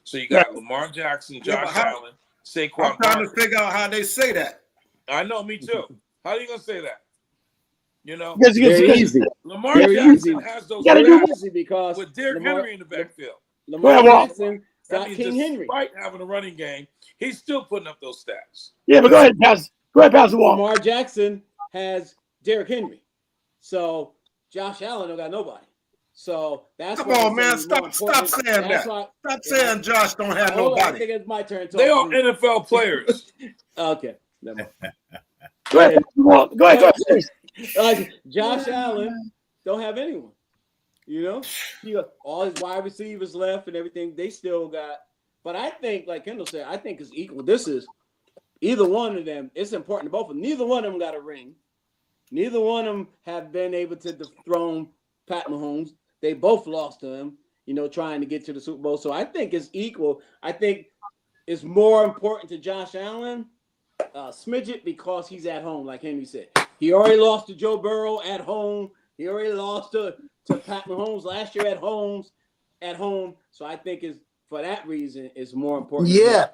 So you got Lamar Jackson, Josh Allen, Saquon. I'm trying to figure out how they say that. I know, me too. How are you gonna say that? You know, very easy. Lamar Very Jackson easy. has those Very stats easy because with Derrick Henry in the backfield. Lamar Jackson got King Henry. Despite having a running game, he's still putting up those stats. Yeah, but go ahead, pass the ball. Lamar Jackson has Derrick Henry. So Josh Allen don't got nobody. So that's come on, man. Stop saying that. Stop saying Josh don't have nobody. I think it's my turn. They are NFL players. Okay. Never mind. Go ahead. Josh Allen don't have anyone. You know, all his wide receivers left and everything. They still got. But I think, like Kendall said, I think it's equal. This is either one of them. It's important to both of them. Neither one of them got a ring. Neither one of them have been able to dethrone Pat Mahomes. They both lost to him, you know, trying to get to the Super Bowl. So I think it's equal. I think it's more important to Josh Allen, smidget, because he's at home, like Henry said. He already lost to Joe Burrow at home. He already lost to Pat Mahomes last year at home. So I think it's for that reason it's more important. Yeah.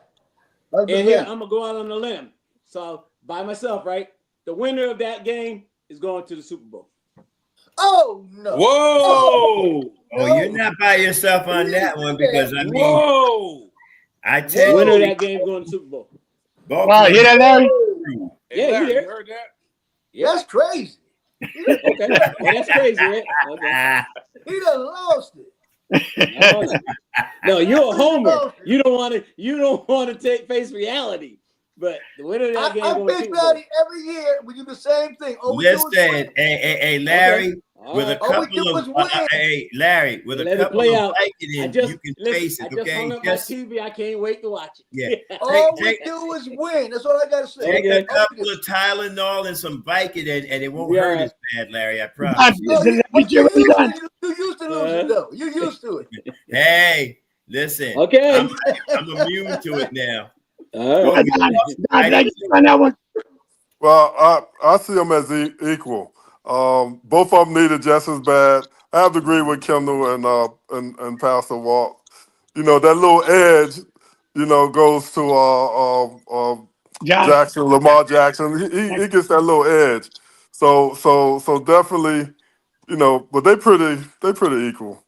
And here I'm gonna go out on a limb. So by myself, right? The winner of that game is going to the Super Bowl. Oh no! Whoa! Oh, you're not by yourself on that one because I mean, I tell the you, winner of that game is going to the Super Bowl. Wow, you hear that, Larry? Yeah, Larry, you hear? You heard that? Yeah. That's crazy. Okay, well, that's crazy, right? Okay. He done lost it. No, you're a homer. You don't want to face reality. But the winner of that game I going to face Super Bowl. reality every year. We do the same thing. listen, hey, Larry, with a couple of Larry, with a couple of Vicodins, you can face it. I just hung up my TV. I can't wait to watch it. Yeah. All we do is win. That's all I gotta say. Take a couple of Tylenol and some Vicodin, and it won't hurt as bad, Larry. I promise. No, you used to lose it though. You used to it. Hey, listen. Okay. I'm immune to it now. Well, I see them as equal. Both of them needed just as bad. I have to agree with Kendall and Pastor Walt. You know, that little edge, you know, goes to Jackson, Lamar Jackson. He gets that little edge. So definitely, you know, but they pretty equal.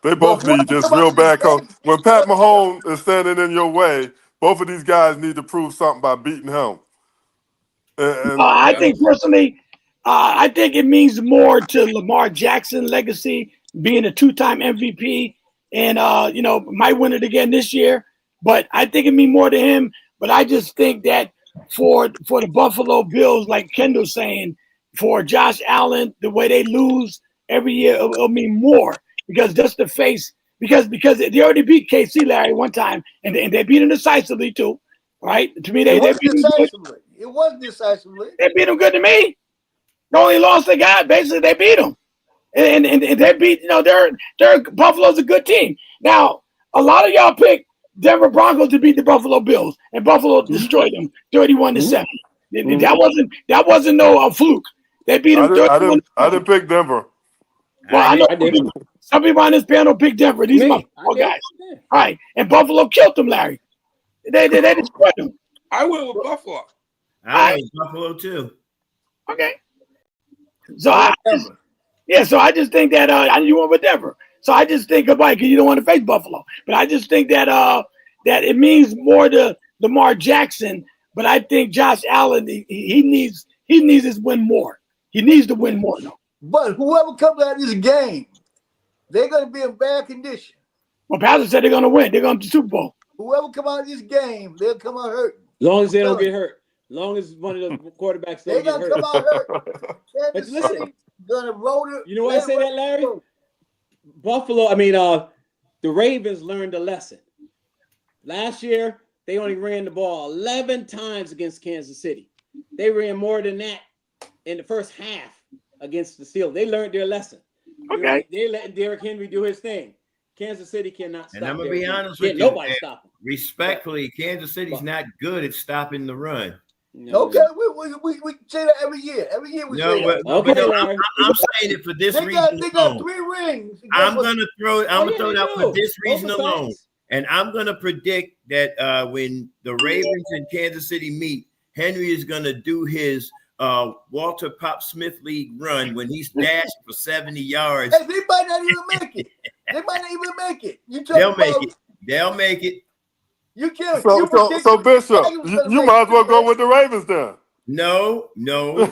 They both need just real bad coach. When Pat Mahomes is standing in your way, both of these guys need to prove something by beating him. I think personally, I think it means more to Lamar Jackson legacy being a 2-time MVP and you know, might win it again this year. But I think it means more to him. But I just think that for the Buffalo Bills, like Kendall's saying, for Josh Allen, the way they lose every year, it'll mean more because just the face. Because they already beat KC, Larry, one time, and they beat him decisively too, right? To me, they beat him decisively. It was decisively. They beat him good to me. The only loss they got, basically, they beat him, and they beat. You know, they're Buffalo's a good team. Now, a lot of y'all picked Denver Broncos to beat the Buffalo Bills, and Buffalo destroyed them 31-7. That wasn't no fluke. They beat them. I didn't pick Denver. Well, I know. I did. Some people on this panel pick Denver. These motherfuckers guys. All right. And Buffalo killed them, Larry. They destroyed them. I went with Buffalo. I went with Buffalo too. Okay. So I just think that you went with Denver. So I just think about because you don't want to face Buffalo. But I just think that that it means more to Lamar Jackson. But I think Josh Allen, he needs his win more. He needs to win more though. But whoever comes out of this game, they're going to be in bad condition. Well, Pastor said they're going to win. They're going to the Super Bowl. Whoever come out of this game, they'll come out hurt. As long as they don't get hurt. As long as one of the quarterbacks don't get hurt. They're going to come out hurt. But listen, going to roll it. You know why I say that, Larry? Buffalo, the Ravens learned a lesson. Last year, they only ran the ball 11 times against Kansas City. They ran more than that in the first half against the Steelers. They learned their lesson. Okay. They letting Derrick Henry do his thing. Kansas City cannot stop. And I'm gonna be honest with you. Nobody stop him. Respectfully, Kansas City's not good at stopping the run. No. Okay, we say that every year. Every year we say that. I'm saying it for this reason. They got 3 rings. I'm gonna throw it out for this reason alone. And I'm gonna predict that when the Ravens and Kansas City meet, Henry is gonna do his Walter Pop Smith League run when he's dashed for 70 yards. Hey, they might not even make it. They might not even make it. They'll make it. They'll make it. You can't. So Bishop, you might as well go with the Ravens then. No.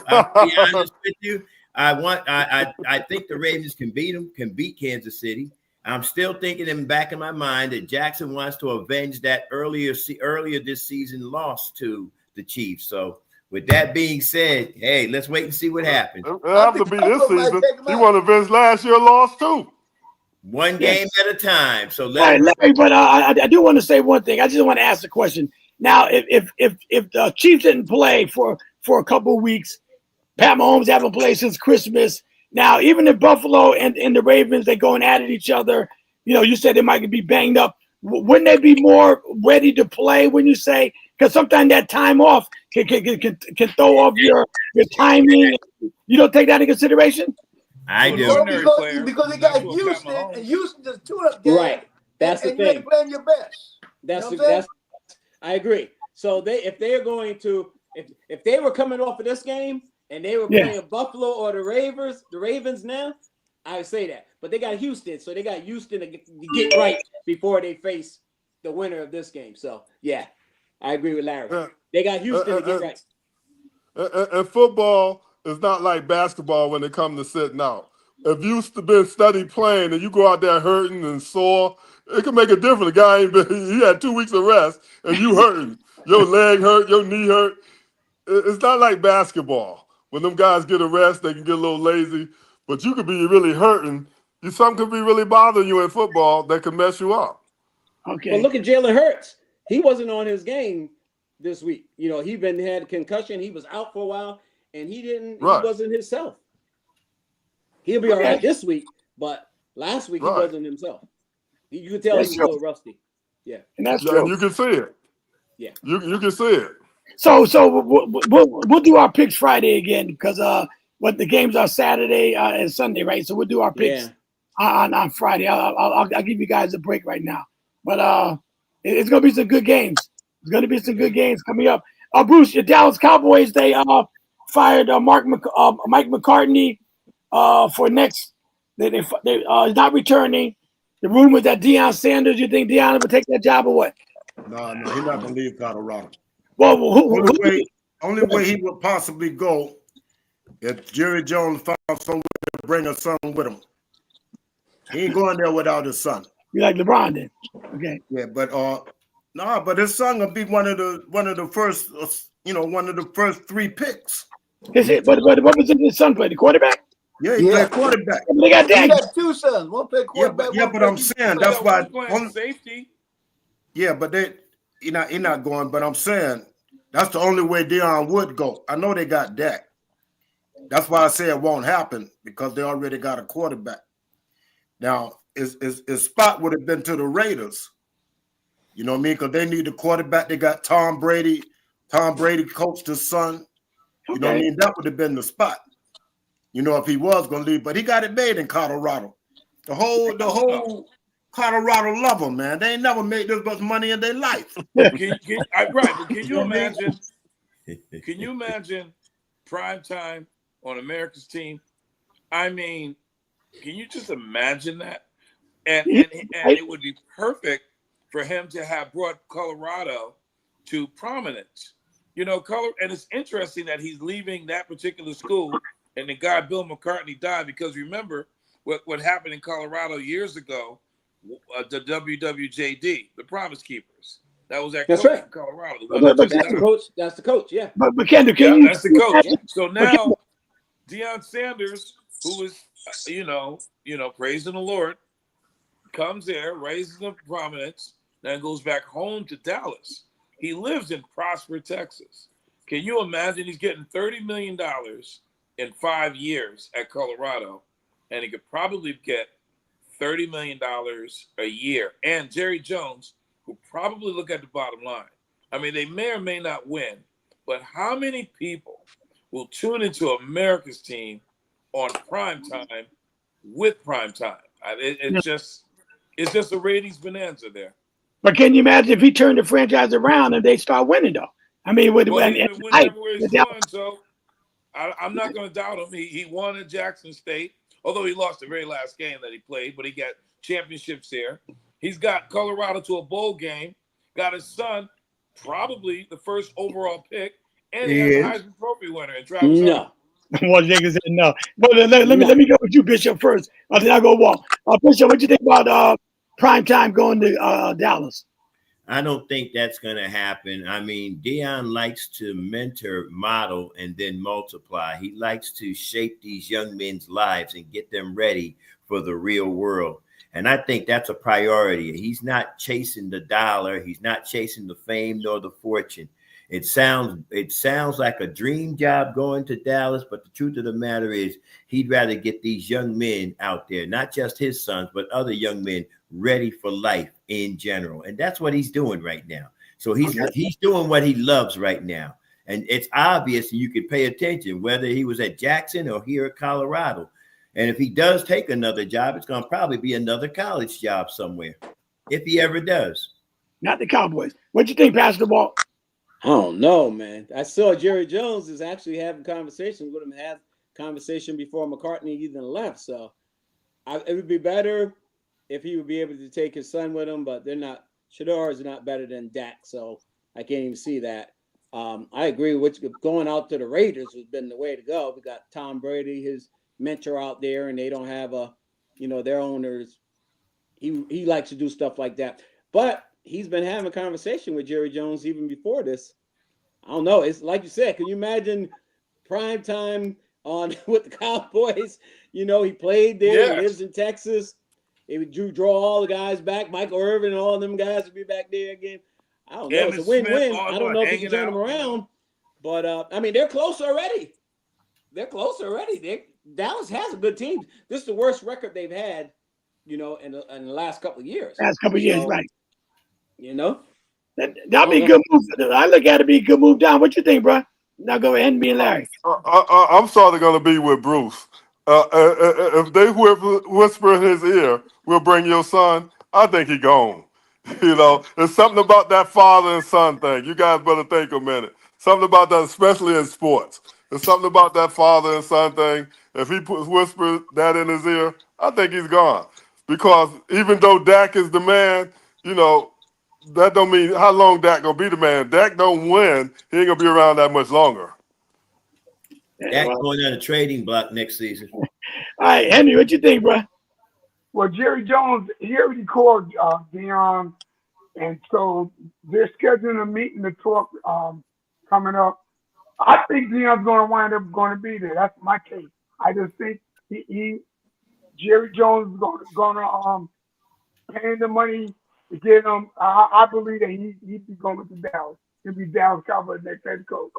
I'll be honest with you. I think the Ravens can beat Kansas City. I'm still thinking in the back of my mind that Jackson wants to avenge that earlier this season loss to the Chiefs. So with that being said, hey, let's wait and see what happens. It'll have to be this season. He want to avenge last year's loss too. One game at a time. So Larry, but I do want to say one thing. I just want to ask a question. Now, if the Chiefs didn't play for a couple of weeks, Pat Mahomes haven't played since Christmas. Now, even if Buffalo and the Ravens, they're going at each other, you said they might be banged up. Wouldn't they be more ready to play when you say, because sometimes that time off can throw off your timing. You don't take that into consideration? I do. Because they got Houston, and Houston just tune-up game. Right. That's the thing. You ain't playing your best. I agree. So if they are going to, if they were coming off of this game and they were playing Buffalo or the Ravens now, I would say that. But they got Houston, so they got Houston to get right before they face the winner of this game. So yeah, I agree with Larry. They got Houston to get right. And football is not like basketball when it comes to sitting out. If you've been study playing and you go out there hurting and sore, it can make a difference. The guy he had 2 weeks of rest and you hurting. Your leg hurt, your knee hurt. It's not like basketball. When them guys get a rest, they can get a little lazy. But you could be really hurting. Something could be really bothering you in football that could mess you up. Okay. Well, look at Jalen Hurts. He wasn't on his game this week. He had a concussion. He was out for a while, and he wasn't himself. He'll be all right this week, but last week he wasn't himself. You could tell he was a little rusty. Yeah. And that's true. And you can see it. Yeah. You can see it. So we'll do our picks Friday again because the games are Saturday and Sunday, right? So we'll do our picks on Friday. I'll give you guys a break right now, but it's gonna be some good games. It's gonna be some good games coming up. Bruce, your Dallas Cowboys, they fired Mike McCartney for next. They not returning. The rumor that Deion Sanders. You think Deion will take that job or what? No, he's not gonna leave Colorado. Well, only way he would possibly go if Jerry Jones found someone to bring a son with him. He ain't going there without his son. You like LeBron then? Okay. Yeah, but but his son will be one of the first, one of the first 3 picks. But what was his son play? The quarterback? Yeah, he played quarterback. They got He got 2 sons. One play quarterback. Yeah, but I'm saying that's why safety. Yeah, but he not going. But I'm saying that's the only way Deion would go. I know they got Dak. That's why I say it won't happen because they already got a quarterback. Now, his spot would have been to the Raiders. You know what I mean? Because they need a quarterback. They got Tom Brady. Tom Brady coached his son. You know what I mean? That would have been the spot. If he was going to leave. But he got it made in Colorado. The whole Colorado love him, man. They ain't never made this much money in their life. But can you imagine? Can you imagine prime time on America's team? I mean, can you just imagine that? And it would be perfect for him to have brought Colorado to prominence. And it's interesting that he's leaving that particular school, and the guy Bill McCartney died because remember what happened in Colorado years ago. The WWJD, the Promise Keepers. That was that coach in Colorado. That's the coach. Yeah. But Kendall, that's the coach. So now Deion Sanders, who is praising the Lord, comes there, raises the prominence, then goes back home to Dallas. He lives in Prosper, Texas. Can you imagine he's getting $30 million in 5 years at Colorado, and he could probably get $30 million a year. And Jerry Jones, who probably look at the bottom line. I mean, they may or may not win, but how many people will tune into America's team on prime time with prime time? It's just a ratings bonanza there. But can you imagine if he turned the franchise around and they start winning, though? I mean, I'm not going to doubt him. He won at Jackson State, although he lost the very last game that he played, but he got championships there. He's got Colorado to a bowl game, got his son, probably the first overall pick, and he has a Heisman Trophy winner in Travis Hunter. Well, Jenkins said no. But let me go with you, Bishop, first. Then I'll go Walt. Bishop, what you think about prime time going to Dallas? I don't think that's going to happen. I mean, Deion likes to mentor, model, and then multiply. He likes to shape these young men's lives and get them ready for the real world. And I think that's a priority. He's not chasing the dollar. He's not chasing the fame nor the fortune. It sounds like a dream job going to Dallas, but the truth of the matter is he'd rather get these young men out there, not just his sons, but other young men ready for life in general. And that's what he's doing right now. So he's doing what he loves right now. And it's obvious, and you can pay attention, whether he was at Jackson or here at Colorado. And if he does take another job, it's going to probably be another college job somewhere, if he ever does. Not the Cowboys. What you think, Pastor Walt? I don't know, man. I saw Jerry Jones is actually having conversations with him, had conversation before McCartney even left. So it would be better if he would be able to take his son with him, but they're not. Shador is not better than Dak, so I can't even see that. I agree with going out to the Raiders has been the way to go. We got Tom Brady, his mentor, out there, and they don't have their owners. He likes to do stuff like that, but he's been having a conversation with Jerry Jones even before this. I don't know. It's like you said. Can you imagine prime time with the Cowboys? He played there. Yes. He lives in Texas. He would draw all the guys back. Michael Irvin and all them guys would be back there again. I don't know. It's a win-win. I don't know if he can turn them around. But, they're close already. Dallas has a good team. This is the worst record they've had, in the last couple of years. Last couple of years, right. That'll be a good move. I look at it be a good move down. What you think, bro? Now go ahead and me and Larry. I'm sort of going to be with Bruce. If they whisper in his ear, "We'll bring your son," I think he gone. There's something about that father and son thing. You guys better think a minute. Something about that, especially in sports. There's something about that father and son thing. If he whispers that in his ear, I think he's gone. Because even though Dak is the man, that don't mean how long Dak gonna be the man. Dak don't win, he ain't gonna be around that much longer. Dak going on a trading block next season. All right, Henry, what you think, bro? Well, Jerry Jones, he already called Deion, and so they're scheduling a meeting to talk coming up. I think Deion's going to wind up going to be there. That's my case. I just think Jerry Jones is going to pay him the money to get him. I believe that he'd be going to Dallas. He'll be Dallas Cowboys next head coach.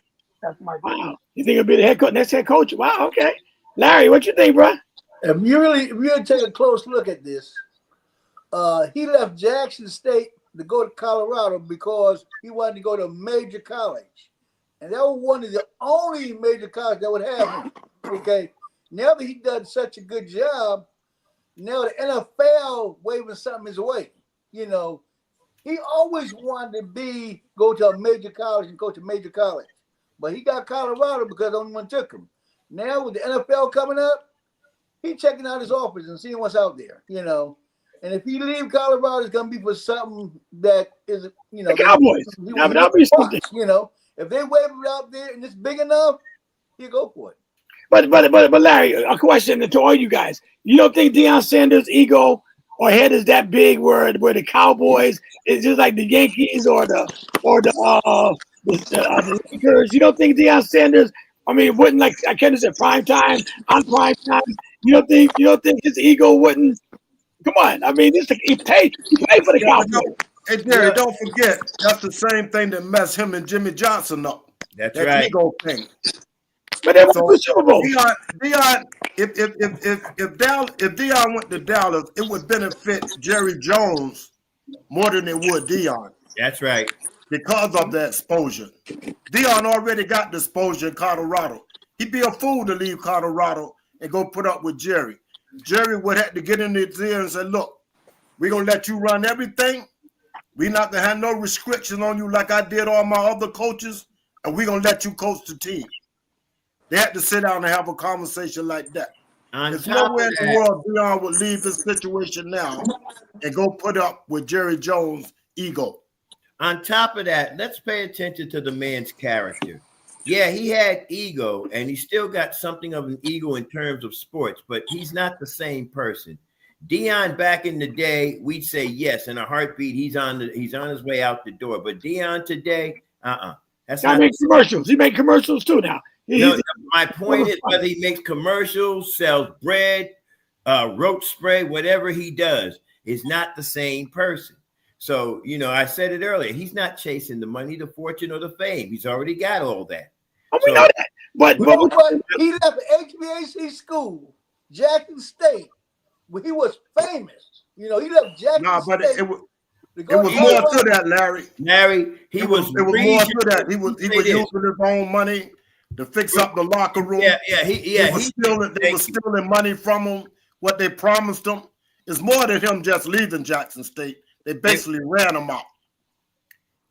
That's my case. Wow. You think he'll be the next head coach? Wow, okay. Larry, what you think, bro? If you really take a close look at this, he left Jackson State to go to Colorado because he wanted to go to a major college. And that was one of the only major colleges that would have him. Okay. Now that he done such a good job, now the NFL waving something his way. He always wanted to go to a major college and coach a major college. But he got Colorado because the only one took him. Now with the NFL coming up, he's checking out his offers and seeing what's out there, And if he leave Colorado, it's gonna be for something that is, the Cowboys. That'll be something. If they wave it out there and it's big enough, he'll go for it. But Larry, a question to all you guys. You don't think Deion Sanders' ego or head is that big where the Cowboys is just like the Yankees or the Lakers? You don't think Deion Sanders, wouldn't, like I can't say prime time on prime time? You don't think his ego wouldn't? Come on, he paid for the Cowboys. Hey Jerry, don't forget that's the same thing that messed him and Jimmy Johnson up. That's that right. Ego thing. But they went to the Super Bowl. Deion, if Deion went to Dallas, it would benefit Jerry Jones more than it would Deion. That's right. Because of the exposure. Deion already got the exposure in Colorado. He'd be a fool to leave Colorado and go put up with Jerry. Jerry would have to get in his ear and say, look, we're going to let you run everything. We're not going to have no restriction on you like I did all my other coaches, and we're going to let you coach the team. They had to sit down and have a conversation like that. There's top nowhere of in the that, world Deion would leave this situation now and go put up with Jerry Jones' ego. on top of that, let's pay attention to the man's character. Yeah, he had ego, and he still got something of an ego in terms of sports, but he's not the same person. Deion back in the day, we'd say yes, in a heartbeat, he's on his way out the door. But Deion today, that's not. Make commercials. He make commercials too now. No, my point is whether he makes commercials, sells bread, roach spray, whatever he does, is not the same person. So, I said it earlier. He's not chasing the money, the fortune, or the fame. He's already got all that. Oh, we know that. But he left HVAC school, Jackson State, where he was famous. He left Jackson State. It was more to that, Larry. It was more to that. He was using his own money to fix up the locker room. They were stealing money from him. What they promised him is more than him just leaving Jackson State. They basically ran him out.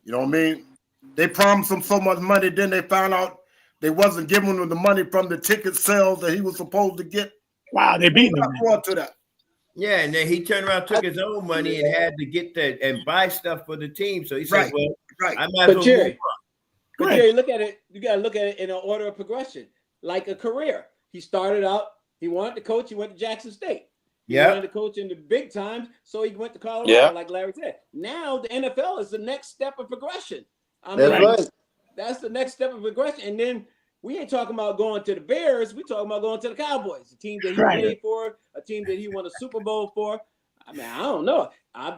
You know what I mean? They promised him so much money, then they found out they wasn't giving him the money from the ticket sales that he was supposed to get. Wow, they beat him. More to that. Yeah, and then he turned around, took his own money, and had to get that and buy stuff for the team. So he said, "Well, I might as well move on." But Jerry, look at it. You got to look at it in an order of like a career. He started out. He wanted to coach. He went to Jackson State. He wanted to coach in the big times, so he went to Colorado, like Larry said. Now the NFL is the next step of progression. That's the next step of progression. And then we ain't talking about going to the Bears. We talking about going to the Cowboys, a team that he played for, a team that he won a Super Bowl for. I mean, I don't know.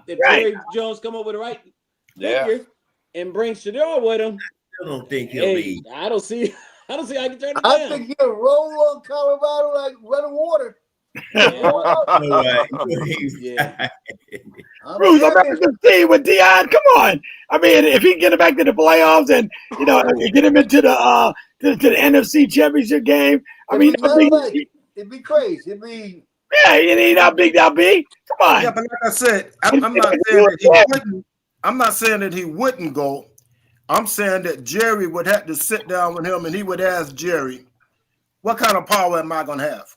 If Jerry Jones come up with the right figure and bring Shador with him, I don't think he'll leave. I don't see how he can turn it down. I think he'll roll on Colorado like running water. Bruce, America's team with Deion. Come on. I mean, if he can get it back to the playoffs and get him into the NFC Championship game, I mean, it'd be crazy. It'd be you need how big that'll be. Come on. Yeah, but like I said, I'm not saying that he wouldn't go. I'm saying that Jerry would have to sit down with him and he would ask Jerry, "What kind of power am I going to have?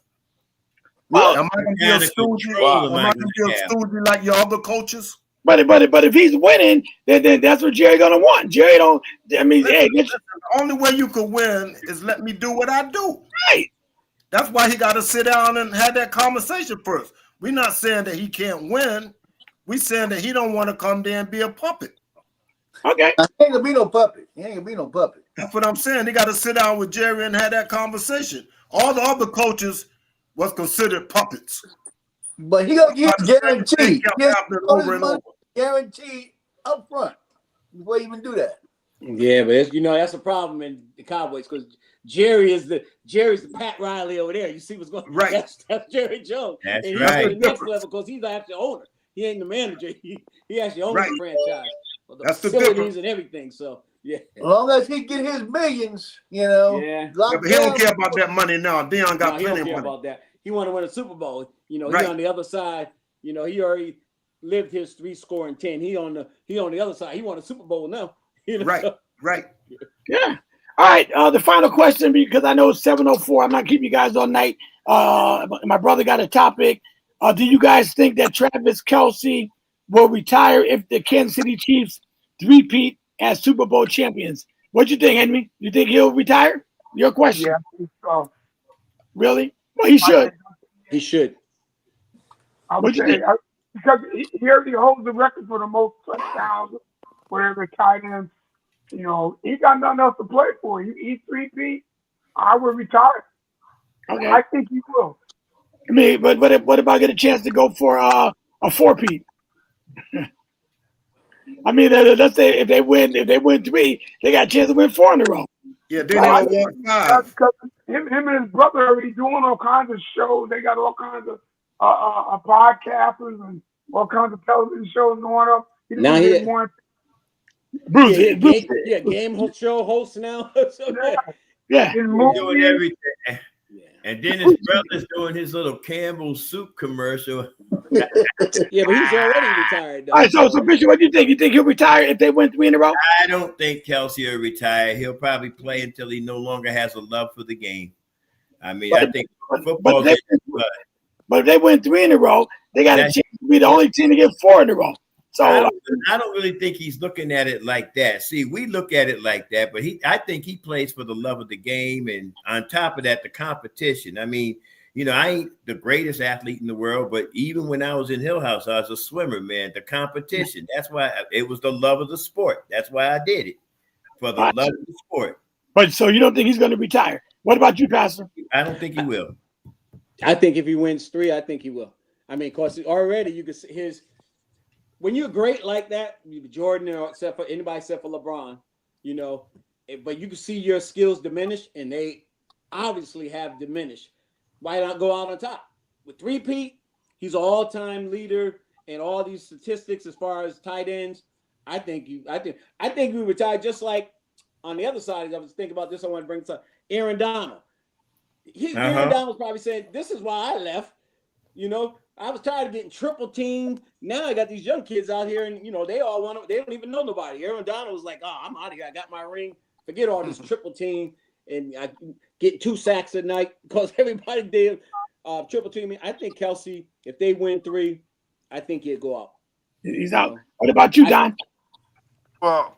Am I going to be a stooge? Am I going to be a stooge like your other coaches?" But if he's winning, then that's what Jerry gonna want. Jerry don't. I mean, the only way you could win is let me do what I do. Right. That's why he got to sit down and have that conversation first. We're not saying that he can't win. We're saying that he don't want to come there and be a puppet. Okay. He ain't gonna be no puppet. That's what I'm saying. He got to sit down with Jerry and have that conversation. All the other coaches was considered puppets. But he gonna get guaranteed. Guaranteed up front before you even do that. Yeah, but that's a problem in the Cowboys because Jerry's the Pat Riley over there. You see what's going on? Right. That's Jerry Jones. That's and right. He's the next level because he's actually the owner. He ain't the manager. He actually owns the franchise. The that's facilities the difference. And everything. So yeah. As long as he get his millions, Yeah. But he don't care about that money now. Deion got plenty of money. About that. He want to win a Super Bowl. He Right. on the other side. He already lived his 3-10. He on the other side. He won a Super Bowl now. Right. Yeah. All right. The final question, because I know it's 7:04. I'm not keeping you guys all night. My brother got a topic. Do you guys think that Travis Kelce will retire if the Kansas City Chiefs repeat as Super Bowl champions? What you think, Henry? You think he'll retire? Your question. Yeah, I think so. Really? Well, he should. He should. I would say because he already holds the record for the most touchdowns, whatever tight ends. He got nothing else to play for. He's 3P. I would retire. Okay. I think he will. I mean, but what if I get a chance to go for a 4P? I mean, let's say if they win 3, they got a chance to win 4 in a row. Yeah, then they won 5. Because him and his brother are already doing all kinds of shows. They got all kinds of podcasters and all kinds of television shows going up. Game show host now. Yeah. He's doing everything. And then his brother's doing his little Campbell soup commercial. Yeah, but he's already retired, though. All right, so Bishop, what do you think? You think he'll retire if they win 3 in a row? I don't think Kelsey will retire. He'll probably play until he no longer has a love for the game. I mean, I think football. But if they win 3 in a row, they got a chance to be the only team to get 4 in a row. So I don't really think he's looking at it like that. See, we look at it like that, but I think he plays for the love of the game, and on top of that, the competition. I mean, you know, I ain't the greatest athlete in the world, but even when I was in Hill House, I was a swimmer, man. The competition. That's why it was the love of the sport. That's why I did it, for the love of the sport. But so you don't think he's going to retire? What about you, Pastor? I don't think he will. I think if he wins 3, I think he will. I mean, because already you can see when you're great like that, Jordan or except for anybody except for LeBron, you know, but you can see your skills diminish, and they obviously have diminished. Why not go out on top? With 3-peat, he's an all-time leader in all these statistics as far as tight ends. I think we retire just like on the other side. I was thinking about this. I want to bring up Aaron Donald. Aaron Donald was probably saying, "This is why I left." You know, I was tired of getting triple teamed. Now I got these young kids out here, and you know they all want to. They don't even know nobody. Aaron Donald was like, "Oh, I'm out of here. I got my ring. Forget all this triple team." And I get 2 sacks a night because everybody did triple team me. I think Kelsey, if they win 3, I think he'll go out. He's out. What about you, Don? Well,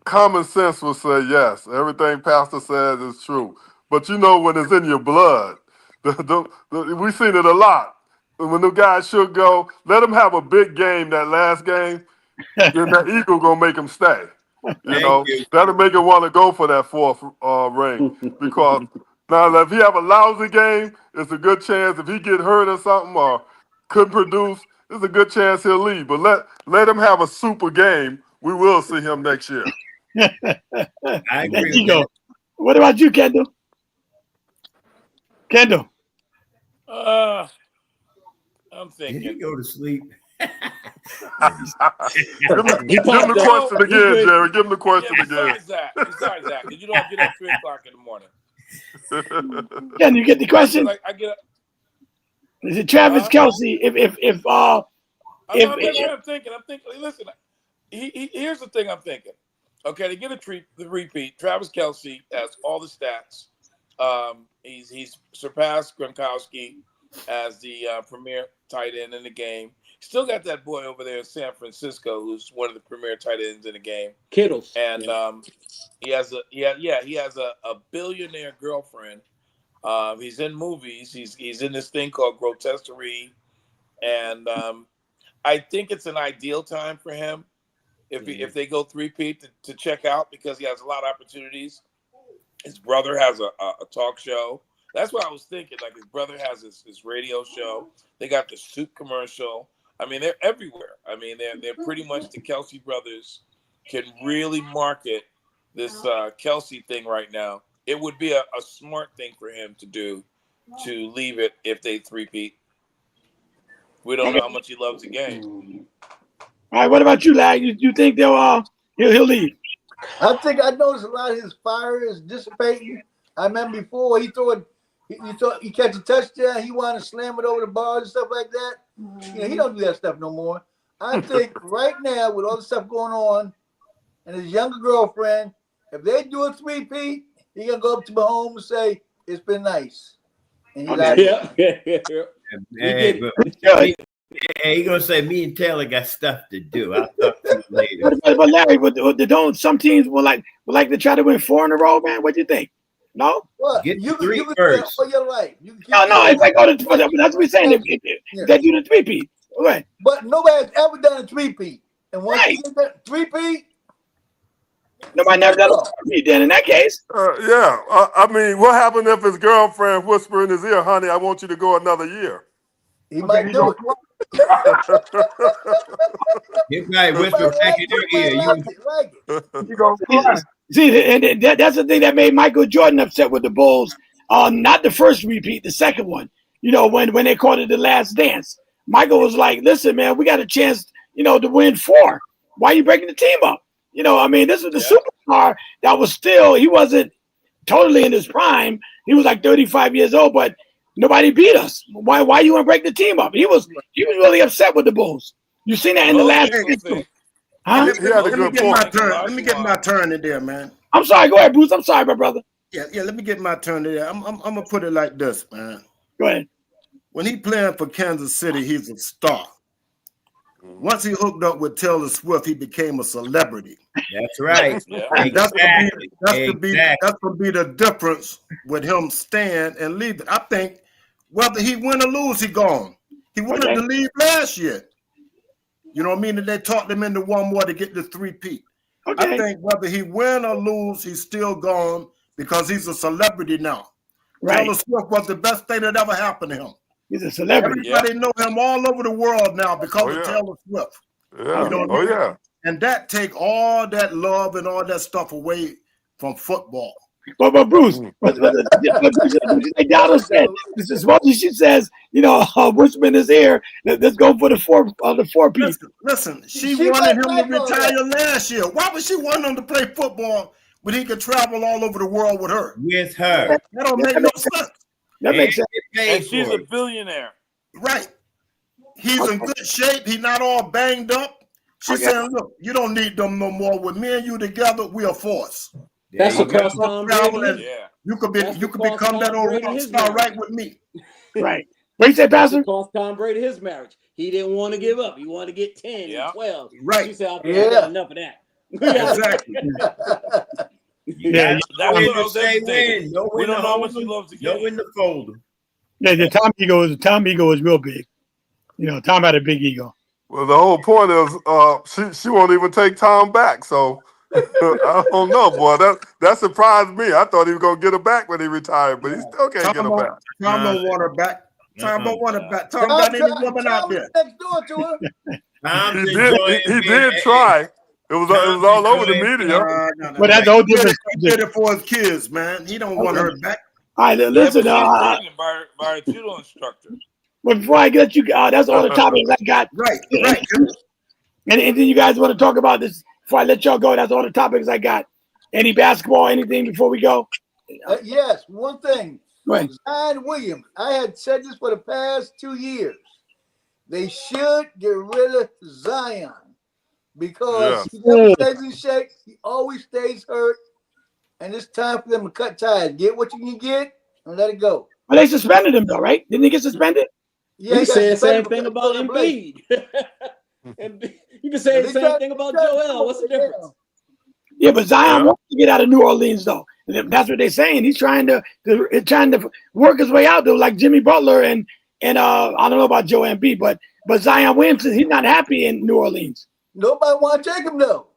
common sense will say yes. Everything Pastor says is true. But you know when it's in your blood, we've seen it a lot. When the guys should go, let them have a big game that last game, then that eagle gonna make them stay. You know, that'll make him want to go for that 4th ring. Because now if he have a lousy game, it's a good chance if he get hurt or something or couldn't produce, there's a good chance he'll leave. But let him have a super game. We will see him next year. I agree. There you go. What about you, Kendall? Kendall. I'm thinking. Did he go to sleep? Give him the question again, Jerry. Give him the question again. Besides that, because you don't get up 3:00 in the morning. Can you get the question? I get up. Is it Travis Kelsey? I'm thinking. Listen, here's the thing I'm thinking. Okay, to get the repeat, Travis Kelsey has all the stats. He's surpassed Gronkowski as the premier tight end in the game. Still got that boy over there in San Francisco who's one of the premier tight ends in the game. Kittles. And he has a billionaire girlfriend. He's in movies. He's in this thing called Grotesquerie. And I think it's an ideal time for him if they go 3-peat to check out, because he has a lot of opportunities. His brother has a talk show. That's what I was thinking. Like, his brother has his radio show. They got the soup commercial. I mean, they're everywhere. I mean, they're pretty much the Kelsey brothers can really market this Kelsey thing right now. It would be a smart thing for him to do, to leave it if they 3-peat. We don't know how much he loves the game. All right, what about you, Lag? You think he'll leave? I think I noticed a lot of his fire is dissipating. I remember before he catch a touchdown, he wanted to slam it over the bars and stuff like that. You know, he don't do that stuff no more. I think right now, with all the stuff going on and his younger girlfriend, if they do a 3-peat, he gonna go up to Mahomes and say, "It's been nice." And he's like, He gonna say, "Me and Taylor got stuff to do. I'll talk to you later." But Larry, don't some teams would like to try to win 4 in a row, man? What do you think? No. What? Get you three can first. for your life. You can No. If they go to, that's what we're saying. If they do the 3-peat, right? But nobody's ever done a 3-peat, and once you get that 3-peat, nobody never done a 3-peat. Then in that case, I mean, what happened if his girlfriend whispered in his ear, "Honey, I want you to go another year"? He might do it. He might whisper back in your ear. You go cry. See, and that's the thing that made Michael Jordan upset with the Bulls. Not the first repeat, the second one. You know, when they called it the last dance, Michael was like, "Listen, man, we got a chance, to win 4. Why are you breaking the team up?" You know, I mean, this was the superstar that was still, he wasn't totally in his prime. He was like 35 years old, but Nobody beat us. Why you want to break the team up? He was really upset with the Bulls. You seen that in the last game. Huh? Let me get my turn. Let me get my turn in there, man. I'm sorry. Go ahead, Bruce. I'm sorry, my brother. Yeah. Let me get my turn in there. I'm gonna put it like this, man. Go ahead. When he playing for Kansas City, he's a star. Once he hooked up with Taylor Swift, he became a celebrity. That's right. And that's gonna be the difference with him staying and leaving. I think whether he win or lose, he gone. He wanted to leave last year. You know what I mean? And they talked him into one more to get the 3-peat. I think whether he win or lose, he's still gone because he's a celebrity now. Right. Taylor Swift was the best thing that ever happened to him. He's a celebrity. Everybody know him all over the world now because of Taylor Swift. Yeah. You know and that take all that love and all that stuff away from football. But Bruce, she says, Bushman is here. Let's go for the four piece. Listen, she wanted him to retire last year. Why would she want him to play football when he could travel all over the world with her? With her. That don't make no sense. That makes sense. And she's a billionaire. Right. He's in good shape. He's not all banged up. She's saying, look, you don't need them no more. With me and you together, we are force. That's a cost Tom Brady. You could become that old rock star right with me. Right. What you say, Pastor? Cost Tom Brady his marriage. He didn't want to give up. He wanted to get 10 and 12. Right. She said, okay, I got enough of that. Exactly. That's what I was saying. We don't know how much he loves the game. No in the folder. Yeah, the Tom ego is real big. Tom had a big ego. Well, the whole point is she won't even take Tom back. So I don't know, boy. That surprised me. I thought he was gonna get her back when he retired, but he still can't get her back. Tom don't want her back. Tom don't want her back. Tom got any woman out there. Next door to her. He did try. It was all over the media. But that's the whole difference. He did it for his kids, man. He don't want her back. All right, listen. By a judo instructor. But before I get you, that's all the topics I got. Right. And then you guys want to talk about this before I let y'all go? That's all the topics I got. Any basketball, anything before we go? Yes, one thing. Zion Williams. I had said this for the past 2 years. They should get rid of Zion because he never stays in shape. He always stays hurt. And it's time for them to cut ties. Get what you can get and let it go. Well, they suspended him, though, right? Didn't he get suspended? Yeah, you can say the same thing about Embiid. And you can say the same thing about Joel. What's the difference? Yeah, but Zion wants to get out of New Orleans, though. And that's what they're saying. He's trying to work his way out, though, like Jimmy Butler and I don't know about Joe Embiid, but Zion Williamson, he's not happy in New Orleans. Nobody want to take him, though.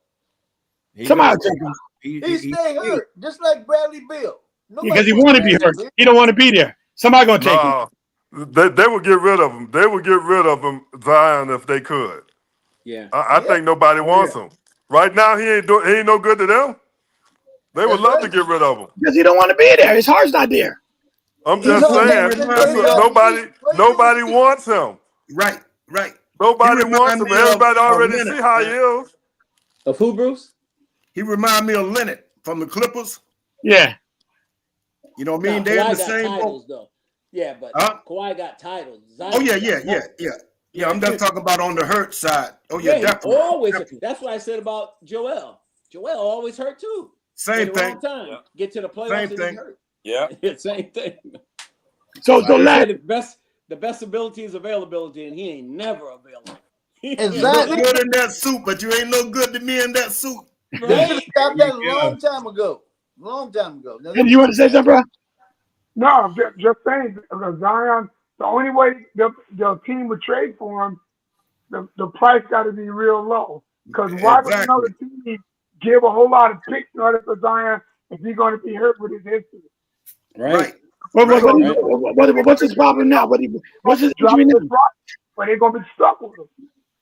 Somebody take him. He stay hurt, just like Bradley Beal. Because he want to be hurt. He don't want to be there. Somebody gonna take him. They would get rid of him. They would get rid of him, Zion, if they could. Yeah. I think nobody wants him. Right now, he ain't no good to them. They would love to get rid of him. Because he don't want to be there. His heart's not there. I'm just saying, nobody wants him. Right. Nobody wants him. Everybody already see how he is. Of who, Bruce? He remind me of Leonard from the Clippers. Yeah. You know what I mean? They're in the same boat. Though. Yeah, but Kawhi got titles. Zion yeah. I'm just talking about on the hurt side. Oh yeah, definitely. Always. That's what I said about Joel. Joel always hurt too. Same thing. Get to the playoffs and he's hurt. Yeah. Same thing. So the best ability is availability, and he ain't never available. Exactly. Good in that suit, but you ain't no good to me in that suit. Right? Stopped that a long time ago. And you want to say something, bro? No, I'm just saying, Zion, the only way the team would trade for him, the price got to be real low. Because why would another team give a whole lot of picks in order for Zion if he's going to be hurt with his history? Right. What's his problem now? What's his injury now? But they're going to be stuck with him.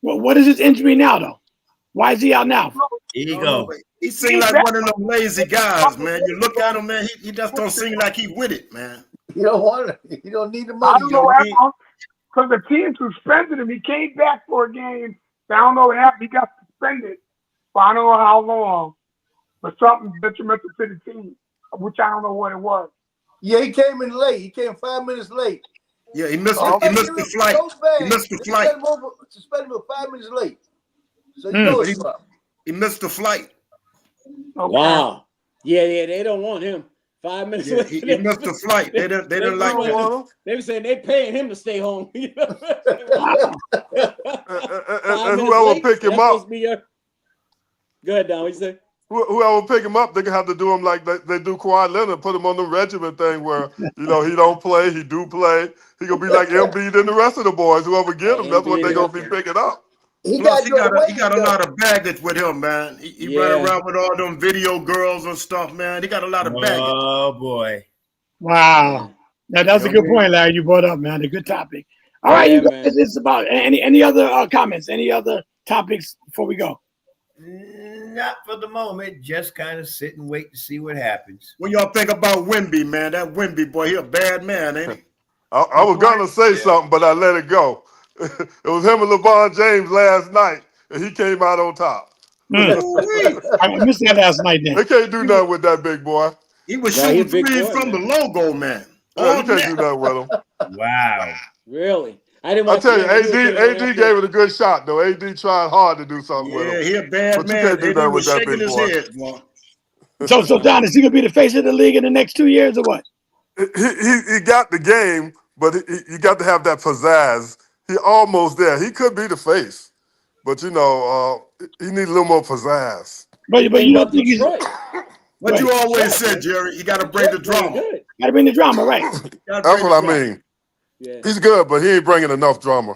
What is his injury now, though? Why is he out now? Ego. He seems like one of them lazy guys, man. You look at him, man. He just don't seem like he with it, man. You don't want it. You don't need the money. I don't know what happened because the team suspended him. He came back for a game. I don't know what happened. He got suspended, but I don't know how long. But something detrimental to the team, which I don't know what it was. Yeah, he came in late. He came 5 minutes late. Yeah, he missed the flight. He missed the flight. Suspended him 5 minutes late. So you know it's up. He missed the flight. Okay. Wow. Yeah, they don't want him. 5 minutes late. He missed the flight. They didn't like him. They were saying they paying him to stay home. You know? And whoever pick him up. Go ahead, Don. What you say? Whoever pick him up, they're going to have to do him like they do Kawhi Leonard, put him on the regiment thing where, he don't play, he do play. He going to be like Embiid and the rest of the boys. Whoever get him, that's what they're going to be picking up. He got a lot of baggage with him, man. He run around with all them video girls and stuff, man. He got a lot of baggage. Oh, boy. Wow. Now, that's a good point, Larry, you brought up, man. A good topic. All right, you guys, it's about any other comments, any other topics before we go? Not for the moment. Just kind of sit and wait to see what happens. When y'all think about Wemby, man, that Wemby boy, he a bad man, ain't he? I was going to say something, but I let it go. It was him and LeBron James last night, and he came out on top. I missed that last night. Then they can't do nothing with that big boy. He was shooting threes from the logo, man. You can't do nothing with him. Wow. Really? I tell you, AD gave it a good shot, though. AD tried hard to do something with him. Yeah, he a bad but man. You can't do nothing with that big boy. Head, boy. So Don, is he going to be the face of the league in the next 2 years or what? He got the game, but you got to have that pizzazz. He almost there. He could be the face, but he needs a little more pizzazz. But you don't think he's what you always said, Jerry. You got to bring the drama. Got to bring the drama, right? That's what I mean. Yeah. He's good, but he ain't bringing enough drama.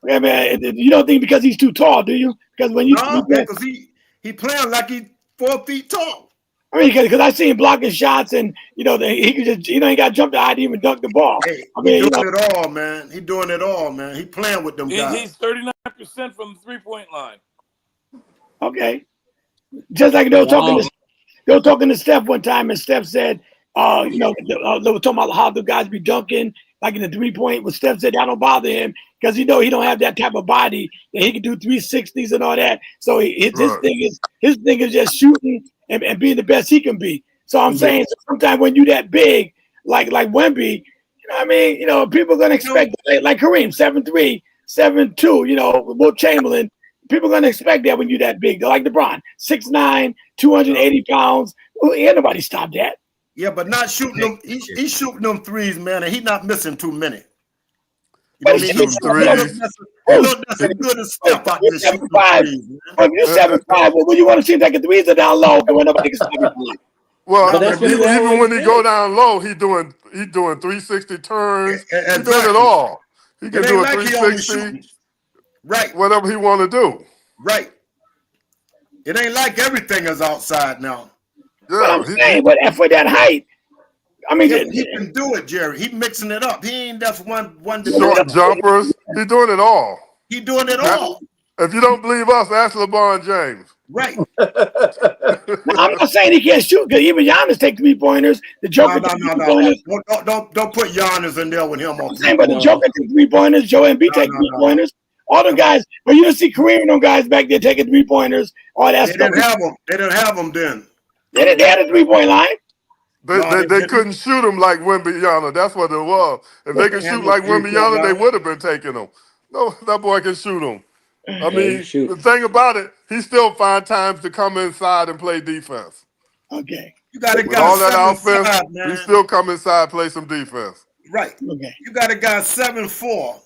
Yeah, man. You don't think because he's too tall, do you? Because when because he playing like he's 4 feet tall. I mean, because I seen him blocking shots, and he could just he got jumped to hide even dunk the ball. Hey, he doing it all, man. He doing it all, man. He playing with them guys. He's 39% from the 3-point line. Okay, just like they were talking to Steph one time, and Steph said, they were talking about how the guys be dunking like in the 3-point. But Steph said that don't bother him because he don't have that type of body that he can do 360s and all that. So his thing is just shooting and being the best he can be. So I'm saying sometimes when you that big, like Wemby, you know what I mean? People are gonna expect like Kareem, 7'3", 7'2", Will Chamberlain. People are gonna expect that when you that big. They're like LeBron, 6'9", 280 pounds. Well, ain't nobody stop that. Yeah, but not shooting them. He's shooting them threes, man, and he's not missing too many. He's shooting threes. He look that's as good as Steph out there shooting threes. If you're 7'5", well, you want to see like the threes are down low, and when nobody can stop you. Well, even when he go down low, he doing 360 turns. He's doing it all. He can do a 360. Right. Whatever he want to do. Right. It ain't like everything is outside now. Yeah, but I'm saying, but for that height, I mean, he can do it, Jerry. He mixing it up. He ain't just one. Short jumpers. He doing it all. He doing it all. If you don't believe us, ask LeBron James. Right. I'm not saying he can't shoot because even Giannis take 3-pointers. The Joker no. Don't put Giannis in there with him. I'm saying, but the Joker take 3-pointers. Joe Embiid take 3-pointers. All the guys, but you don't see Kareem and them guys back there taking 3-pointers. All that stuff. They didn't have them then. They had a 3-point line. They couldn't shoot him like Wembanyama. That's what it was. If they could shoot like Wembanyama, they would have been taking him. No, that boy can shoot him. I mean, the thing about it, he still find times to come inside and play defense. Okay. You got a guy all that offense, he still come inside, play some defense. Right. Okay. You got a guy 7'4",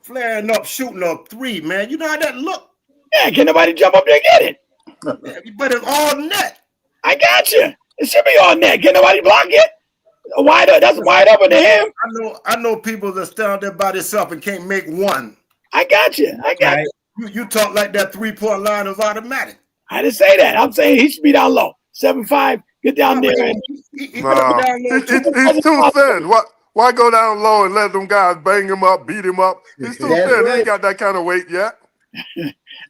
flaring up, shooting up 3, man. You know how that look? Yeah, can nobody jump up there and get it? But it's all net. I got you. It should be all net. Can nobody block it? That's wide open to him. I know people that stand out there by themselves and can't make one. I got you. You talk like that 3-point line is automatic. I didn't say that. I'm saying he should be down low. 7'5", get down there. He's too thin. Why go down low and let them guys bang him up, beat him up? He's too thin. Right. He ain't got that kind of weight yet.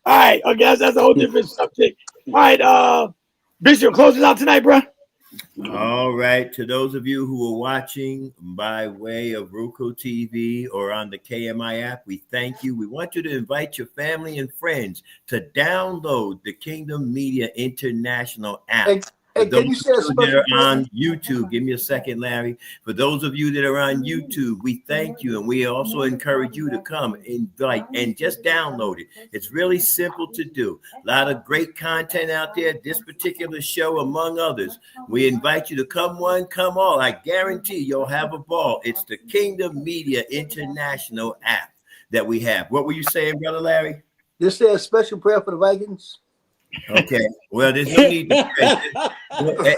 All right. Okay, that's a whole different subject. All right, Bishop, closing out tonight, bro. All right. To those of you who are watching by way of Roku TV or on the KMI app, we thank you. We want you to invite your family and friends to download the Kingdom Media International app. Hey, can you say a that are on YouTube, give me a second, Larry. For those of you that are on YouTube, we thank you, and we also encourage you to come and just download it. It's really simple to do. A lot of great content out there. This particular show, among others, we invite you to come one, come all. I guarantee you'll have a ball. It's the Kingdom Media International app that we have. What were you saying, Brother Larry? Just say a special prayer for the Vikings. Okay. Well, there's no need to pray.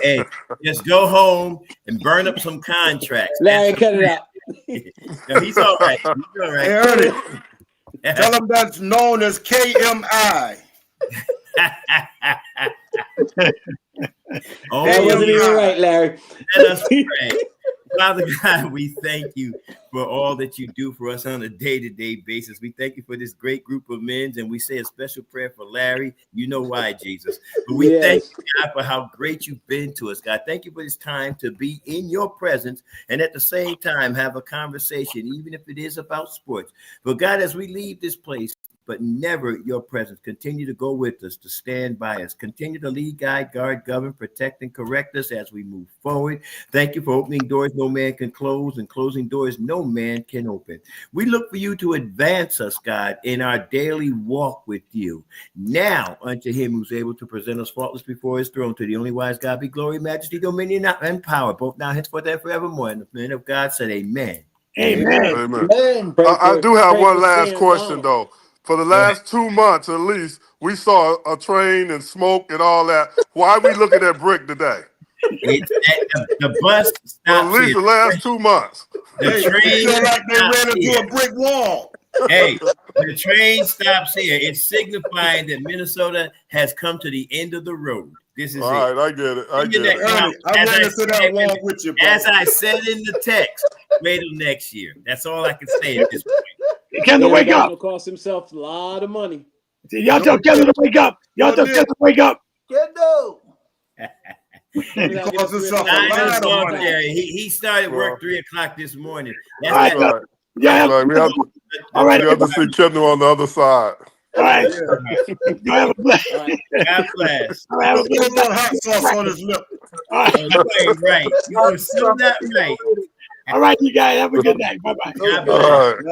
Hey, just go home and burn up some contracts. Larry, cut it out. No, he's all right. He's all right. Hey, Ernie, tell him that's known as KMI. Oh, that wasn't even right, Larry. Let us pray. Father God, we thank you for all that you do for us on a day-to-day basis. We thank you for this great group of men, and we say a special prayer for Larry. You know why, Jesus. But we thank you, God, for how great you've been to us, God. Thank you for this time to be in your presence and at the same time have a conversation, even if it is about sports. But God, as we leave this place, but never your presence, continue to go with us, to stand by us, continue to lead, guide, guard, govern, protect, and correct us as we move forward. Thank you for opening doors no man can close and closing doors no man can open. We look for you to advance us, God, in our daily walk with you. Now unto him who's able to present us faultless before his throne, to the only wise God be glory, majesty, dominion, and power, both now, henceforth, and forevermore. And the men of God said amen. Amen. Amen. I do have one last question, though. For the last 2 months, at least, we saw a train and smoke and all that. Why are we looking at brick today? The bus stops for at least the last 2 months. The train feel like they ran into a brick wall. Hey, the train stops here. It's signifying that Minnesota has come to the end of the road. This is all right, I get it. I get it. I ran into that wall with you, bro. As I said in the text, wait till next year. That's all I can say at this point. Kevin, wake up. It'll cost himself a lot of money. See, y'all tell Kevin to wake up. Y'all tell Kevin to wake up. Kendo. He started work 3 o'clock this morning. All right. All right. We have to see Kevin on the other side. All right. You have a blast. God bless. All right. Put a little hot sauce on his lip. All right. You ain't right. You are still not right. All right, you guys have a good night. Bye-bye. God bless. All right.